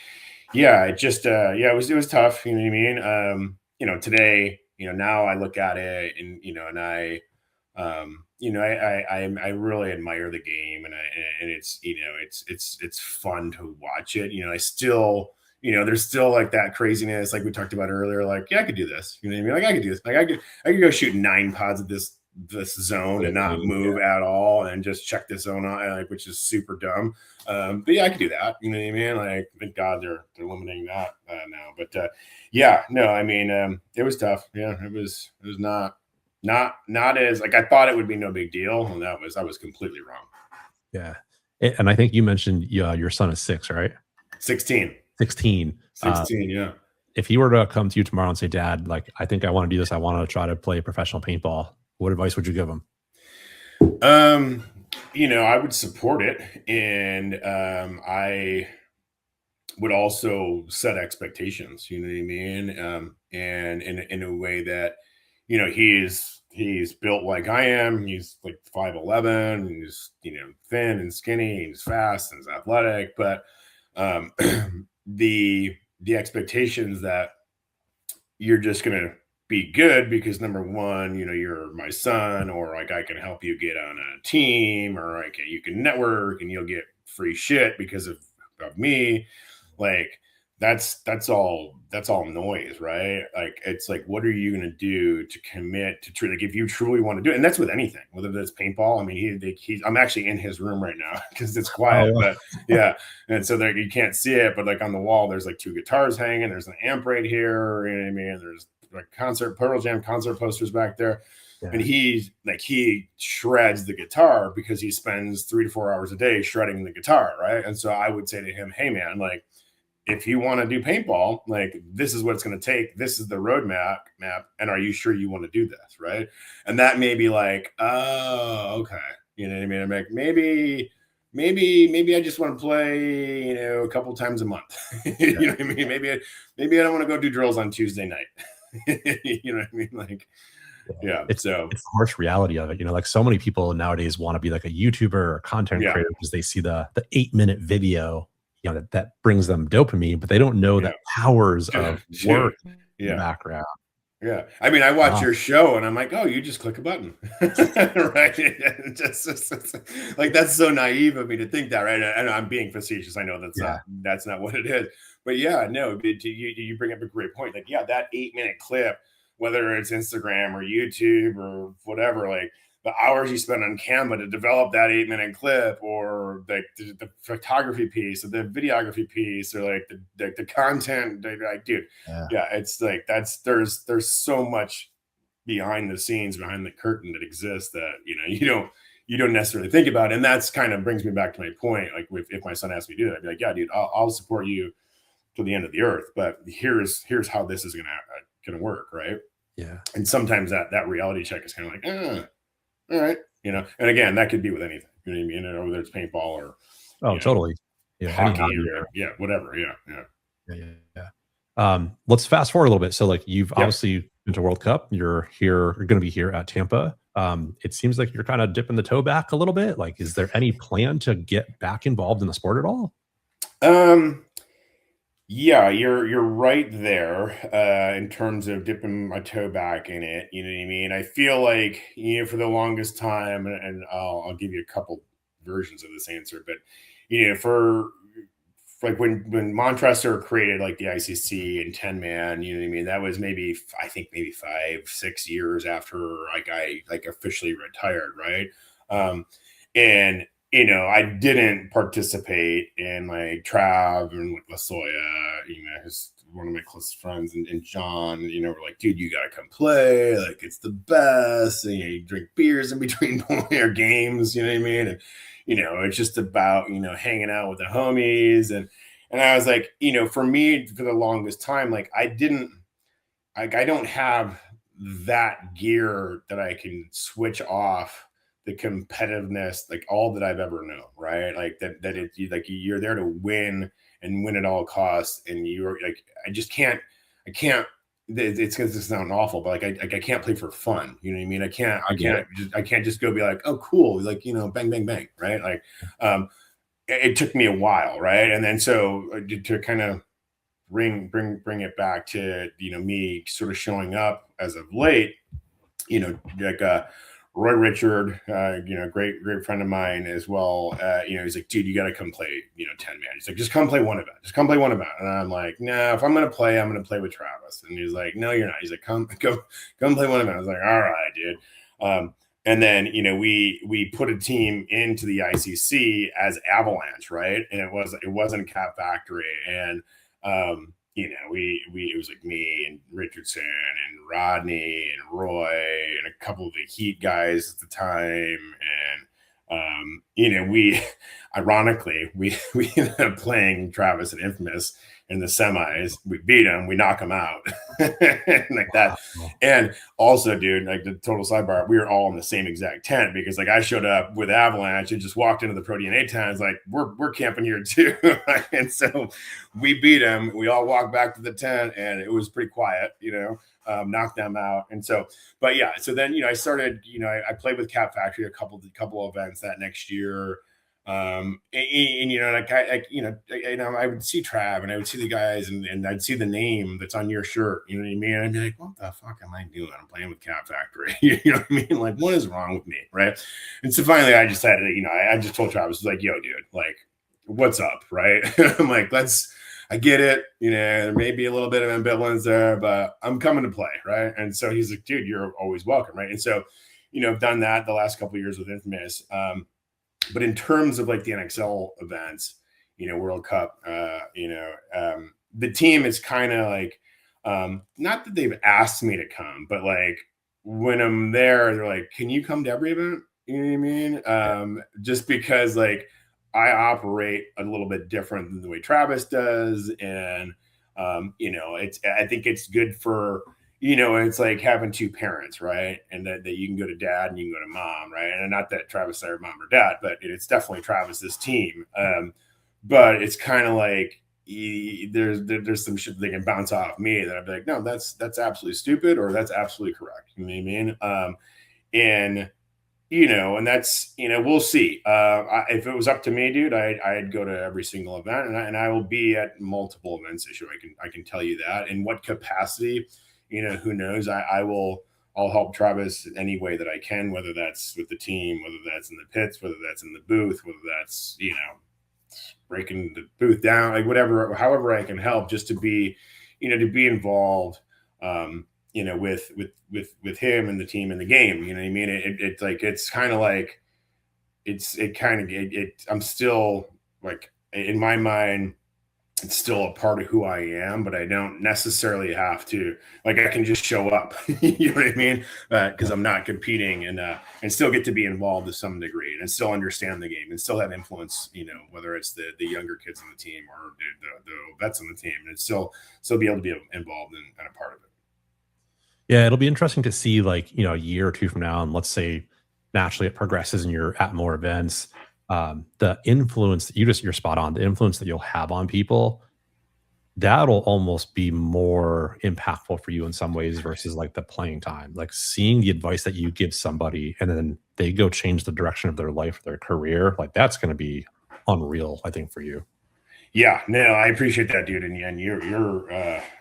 yeah, it just it was tough. You know what I mean? You know, today, you know, now I look at it and you know, and you know, I really admire the game and it's, you know, it's fun to watch it. You know, I still, you know, there's still like that craziness, like we talked about earlier, like, yeah, I could do this. You know what I mean? Like I could do this. Like I could go shoot 9 pods at this zone and not move at all and just check this zone out, like, which is super dumb. But yeah, I could do that. You know what I mean? Like, thank God they're limiting that now. But yeah, no, I mean, it was tough. Yeah, it was not as like I thought it would be no big deal, and I was completely wrong. Yeah, and I think you mentioned your son is 6, right? 16. 16. Yeah. If he were to come to you tomorrow and say, Dad, like I think I want to do this, I want to try to play professional paintball, what advice would you give him? You know, I would support it, and I would also set expectations. You know what I mean? And in a way that, you know, he's built like I am. He's like 5'11". He's, you know, thin and skinny. He's fast and he's athletic. But the expectations that you're just gonna be good because number one, you know, you're my son, or like I can help you get on a team, or like you can network and you'll get free shit because of me. Like that's all noise, right? Like it's like, what are you going to do to commit to like if you truly want to do it? And that's with anything, whether that's paintball. I mean, I'm actually in his room right now because it's quiet, but yeah. And so there you can't see it, but like on the wall, there's like 2 guitars hanging. There's an amp right here. You know what I mean? There's like Pearl Jam concert posters back there. Yeah. And he shreds the guitar because he spends 3 to 4 hours a day shredding the guitar, right? And so I would say to him, hey man, like, if you want to do paintball, like this is what it's going to take. This is the roadmap. And are you sure you want to do this? Right. And that may be like, oh, okay. You know what I mean? I'm like, maybe I just want to play, you know, a couple times a month. You know what I mean? Maybe I don't want to go do drills on Tuesday night. You know what I mean? Like, yeah. It's the harsh reality of it. You know, like so many people nowadays want to be like a YouTuber or content creator because they see the 8-minute video, you know, that brings them dopamine, but they don't know that hours of work in the background. Yeah. I mean, I watch your show and I'm like, oh, you just click a button. Right. Just like, that's so naive of me to think that, right? And I'm being facetious. I know that's not what it is, but yeah, no, you bring up a great point. Like, yeah, that 8-minute clip, whether it's Instagram or YouTube or whatever, like the hours you spend on Canva to develop that 8-minute clip, or like the photography piece or the videography piece, or like the content, like, dude, it's like there's so much behind the scenes, behind the curtain that exists that, you know, you don't necessarily think about. And that's kind of brings me back to my point. Like if my son asked me to do that, I'd be like, yeah, dude, I'll support you to the end of the earth, but here's how this is gonna work, right? Yeah. And sometimes that reality check is kind of like, all right, you know, and again, that could be with anything, you know what I mean? And whether it's paintball or totally, hockey or whatever, let's fast forward a little bit. So, like, you've obviously been to World Cup. You're going to be here at Tampa. It seems like you're kind of dipping the toe back a little bit. Like, is there any plan to get back involved in the sport at all? Yeah, you're right there in terms of dipping my toe back in it. You know what I mean? I feel like, you know, for the longest time, and I'll give you a couple versions of this answer, but you know, for like when Montressor created like the ICC and 10-man, you know what I mean? That was maybe 5-6 years after like I officially retired, right? And, I didn't participate in like Trav and like LaSoya, his one of my closest friends and John, were like, dude, you gotta come play. Like it's the best. And, you drink beers in between our games, you know what I mean? And, it's just about, hanging out with the homies. And I was like, for me, for the longest time, like I don't have that gear that I can switch off the competitiveness, like all that I've ever known, right? Like that like you're there to win and win at all costs. And you're like, I can't, it's going to sound awful, but like, I can't play for fun. You know what I mean? I can't just go be like, oh, cool. Like, bang, bang, bang. Right. Like, it took me a while. Right. And then, so to kind of bring it back to, me sort of showing up as of late, like, Roy Richard, great friend of mine as well. He's like, dude, you got to come play, 10 man. He's like, just come play one event. And I'm like, nah, if I'm going to play, I'm going to play with Travis. And he's like, no, you're not. He's like, come play one event. I was like, all right, dude. And then, we put a team into the ICC as Avalanche, right? And it wasn't Cat Factory. And, it was like me and Richardson and Rodney and Roy and a couple of the Heat guys at the time. And, we ironically, we ended up playing Travis and Infamous in the semis. We beat him, we knock him out like that. And also, dude, like the total sidebar, we were all in the same exact tent because like I showed up with Avalanche and just walked into the Protean 8 tent. It's like, we're camping here too. And so we beat him. We all walked back to the tent and it was pretty quiet, knocked them out. And so, but yeah, so then, I started, I played with Cat Factory a couple of events that next year. And I would see Trav and I would see the guys and I'd see the name that's on your shirt, you know what I mean? I'd be like, what the fuck am I doing? I'm playing with Cat Factory. You know what I mean? Like, what is wrong with me? Right. And so finally I just had to, I just told Travis, like, yo, dude, like, what's up? Right. I'm like, I get it. There may be a little bit of ambivalence there, but I'm coming to play. Right. And so he's like, dude, you're always welcome. Right. And so, I've done that the last couple of years with Infamous. But in terms of like the NXL events, World Cup, the team is kind of like, not that they've asked me to come, but like when I'm there, they're like, can you come to every event? You know what I mean? Just because like I operate a little bit different than the way Travis does. And, I think it's good for, it's like having two parents, right? And that you can go to dad and you can go to mom, right? And not that Travis is mom or dad, but it's definitely Travis's team. But it's kind of like there's some shit they can bounce off me that I'd be like, no, that's absolutely stupid or that's absolutely correct. You know what I mean? And that's, we'll see. If it was up to me, dude, I'd go to every single event and I will be at multiple events this year. I can tell you that. In what capacity? Who knows? I'll help Travis any way that I can, whether that's with the team, whether that's in the pits, whether that's in the booth, whether that's, breaking the booth down, like whatever, however I can help just to be, to be involved, with him and the team and the game, you know what I mean? It's like, it's kind of like, I'm still like, in my mind, it's still a part of who I am, but I don't necessarily have to, like, I can just show up, you know what I mean? Because I'm not competing and still get to be involved to some degree and still understand the game and still have influence, whether it's the younger kids on the team or the vets on the team, and still be able to be involved and a part of it. Yeah, it'll be interesting to see, like, a year or two from now, and let's say naturally it progresses and you're at more events, the influence that you're spot on, the influence that you'll have on people, that'll almost be more impactful for you in some ways versus like the playing time, like seeing the advice that you give somebody and then they go change the direction of their life, their career. Like that's going to be unreal, I think, for you. Yeah, no, I appreciate that, dude. And you're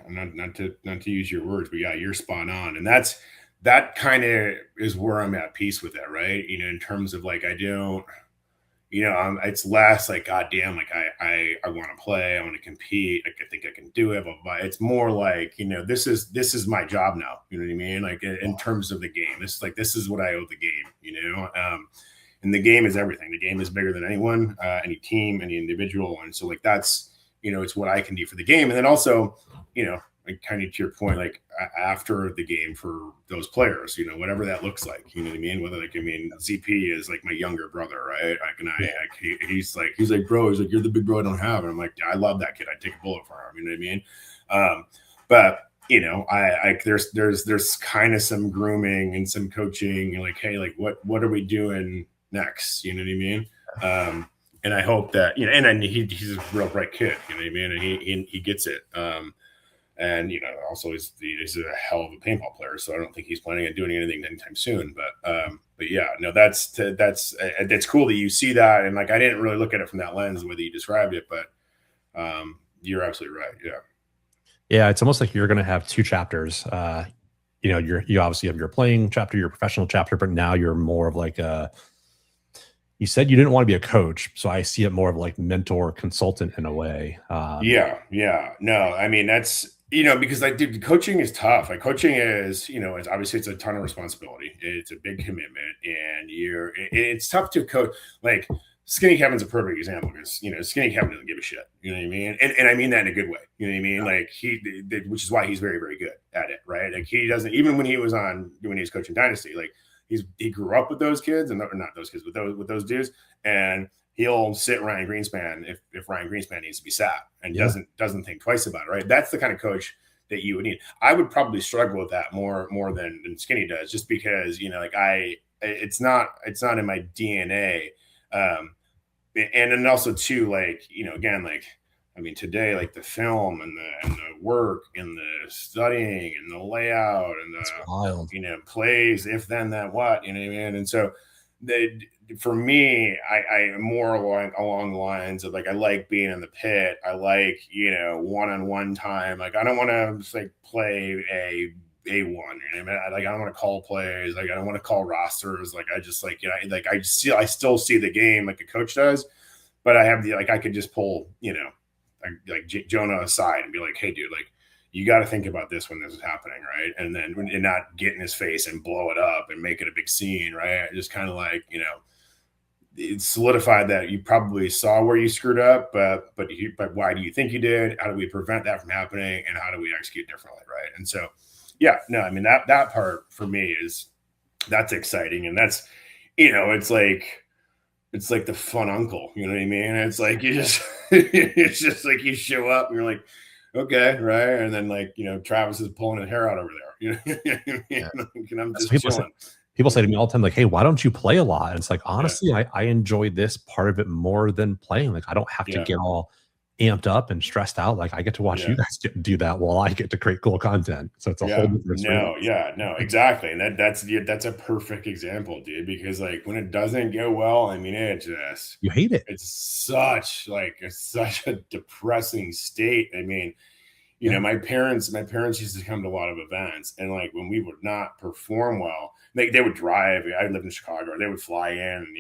not to use your words, but yeah, you're spot on. And that kind of is where I'm at peace with that. Right. In terms of like, I don't, it's less like, God damn, like I want to play, I want to compete, like I think I can do it, but it's more like, this is my job now, you know what I mean? Like in terms of the game, this is what I owe the game, and the game is everything. The game is bigger than anyone, any team, any individual. And so like, that's, it's what I can do for the game. And then also, like kind of to your point, like after the game for those players, whatever that looks like, you know what I mean? Whether like, ZP is like my younger brother, right? He's like, bro, he's like, you're the big bro I don't have. And I'm like, I love that kid. I'd take a bullet for him. You know what I mean? But there's kind of some grooming and some coaching, like, hey, like what are we doing next? You know what I mean? And I hope that, and then he's a real bright kid, you know what I mean? And he gets it. And also he's a hell of a paintball player, so I don't think he's planning on doing anything anytime soon. But yeah, no, that's cool that you see that, and like I didn't really look at it from that lens the way that you described it, but you're absolutely right. Yeah, it's almost like you're going to have two chapters. You obviously have your playing chapter, your professional chapter, but now you're more of like you said you didn't want to be a coach, so I see it more of like mentor, consultant in a way. Yeah. No, I mean that's. Because like, dude, coaching is tough. Like coaching is, it's obviously it's a ton of responsibility. It's a big commitment, and it's tough to coach. Like Skinny Kevin's a perfect example because Skinny Kevin doesn't give a shit. You know what I mean? And I mean that in a good way. You know what I mean? Like which is why he's very, very good at it, right? Like he doesn't, even when he was coaching Dynasty, like he grew up with those kids, and not those kids, with those dudes, and he'll sit Ryan Greenspan if Ryan Greenspan needs to be sat, and doesn't think twice about it, right? That's the kind of coach that you would need. I would probably struggle with that more than Skinny does, just because it's not in my DNA, and then also too, like again, like today, like the film and the work and the studying and the layout and the plays, if then that what, you know what I mean? And so for me, I am more along the lines of like, I like being in the pit. I like, one-on-one time. Like, I don't want to just like play a one, you know what I mean? I don't want to call plays. Like, I don't want to call rosters. Like, I just like, I still see the game like a coach does, but I have I could just pull, like Jonah aside and be like, hey dude, like, you got to think about this when this is happening, right? And then and not get in his face and blow it up and make it a big scene, right? Just kind of like, it solidified that you probably saw where you screwed up, but why do you think you did? How do we prevent that from happening? And how do we execute differently, right? And so, yeah, no, I mean that part for me that's exciting, and that's it's like the fun uncle, you know what I mean? It's like it's just like you show up and you're like, okay, right, and then like Travis is pulling his hair out over there, and I'm just chilling. People say to me all the time, like, hey, why don't you play a lot? And it's like, honestly, I enjoy this part of it more than playing. Like, I don't have to get all amped up and stressed out. Like, I get to watch you guys do that while I get to create cool content. So it's a whole different experience. No, exactly. And that's a perfect example, dude, because like when it doesn't go well, I mean, it just, you hate it. It's such a depressing state. I mean, my parents used to come to a lot of events, and like when we would not perform well, they would drive. I lived in Chicago, or they would fly in, and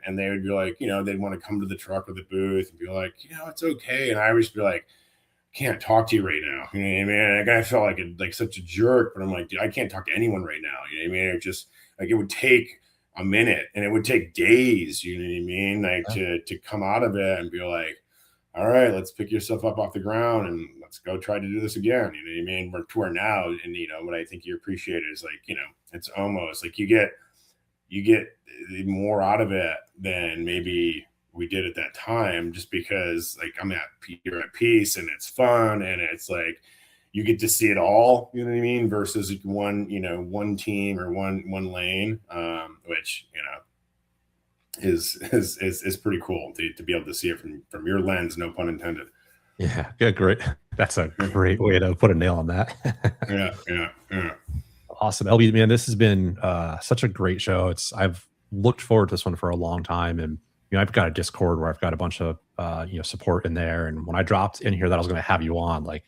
and they would be like, they'd want to come to the truck or the booth and be like, it's okay. And I would just be like, can't talk to you right now. You know what I mean? Like, I felt like such a jerk, but I'm like, dude, I can't talk to anyone right now. You know what I mean? It just like, it would take a minute, and it would take days, you know what I mean? Like to come out of it and be like, all right, let's pick yourself up off the ground and let's go try to do this again. You know what I mean? We're to where now, and what I think you appreciate is like, it's almost like you get more out of it than maybe we did at that time, just because like you're at peace and it's fun, and it's like you get to see it all, you know what I mean? Versus one team or one lane, which, is pretty cool to be able to see it from your lens, no pun intended. Yeah, good, great. That's a great way to put a nail on that. Yeah. Awesome, LB, man. This has been such a great show. I've looked forward to this one for a long time, and I've got a Discord where I've got a bunch of support in there. And when I dropped in here that I was going to have you on, like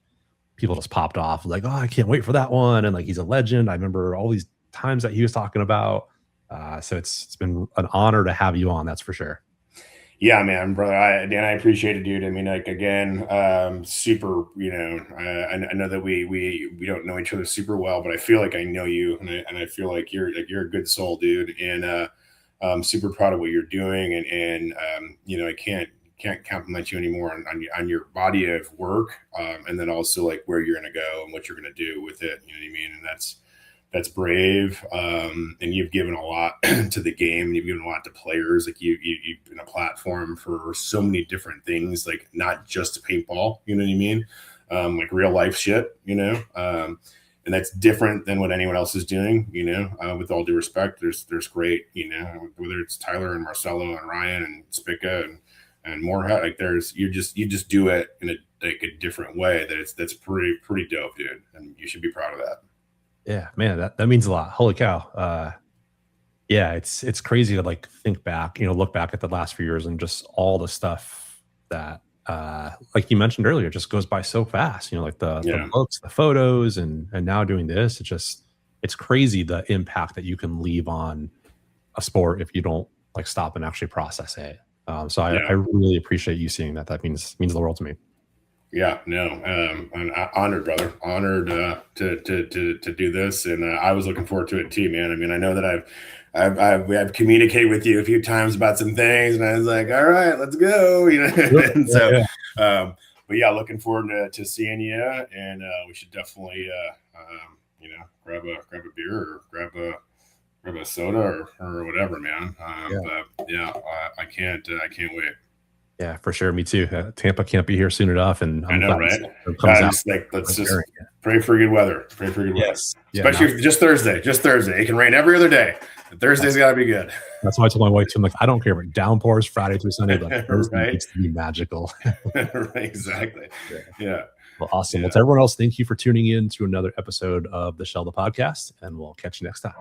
people just popped off, like, oh, I can't wait for that one, and like he's a legend. I remember all these times that he was talking about. So it's been an honor to have you on. That's for sure. Yeah, man, brother. Dan, I appreciate it, dude. I mean, like, again, super, I know that we don't know each other super well, but I feel like I know you, and I feel like you're a good soul, dude. And super proud of what you're doing, and I can't compliment you anymore on your body of work, and then also like where you're going to go and what you're going to do with it. You know what I mean? And that's brave. And you've given a lot to the game, and you've given a lot to players. Like you've been a platform for so many different things, like not just paintball, you know what I mean? Like real life shit, and that's different than what anyone else is doing, with all due respect. There's great, whether it's Tyler and Marcelo and Ryan and Spica and Moorhead, like you just do it in a different way that's pretty dope, dude. And you should be proud of that. Yeah, man, that means a lot. Holy cow. Yeah, it's crazy to like think back, look back at the last few years and just all the stuff that, like you mentioned earlier, just goes by so fast, like the books, the photos, and now doing this, it's crazy the impact that you can leave on a sport if you don't like stop and actually process it. So I really appreciate you seeing that. That means the world to me. Yeah, no, I'm honored, brother. Honored to do this, and I was looking forward to it too, man. I mean, I know that I've communicated with you a few times about some things, and I was like, all right, let's go, And so, but yeah, looking forward to seeing you, and we should definitely, grab a beer or grab a soda or whatever, man. But yeah, I can't wait. Yeah, for sure. Me too. Tampa can't be here soon enough, and I know, right? Let's just pray for good weather. Pray for good weather, especially just Thursday. Just Thursday. It can rain every other day. But Thursday's got to be good. That's why I told my wife too. I'm like, I don't care about downpours Friday through Sunday, but Thursday needs to be magical. Right, exactly. Yeah. Well, awesome. Well, to everyone else, thank you for tuning in to another episode of the Shellda Podcast, and we'll catch you next time.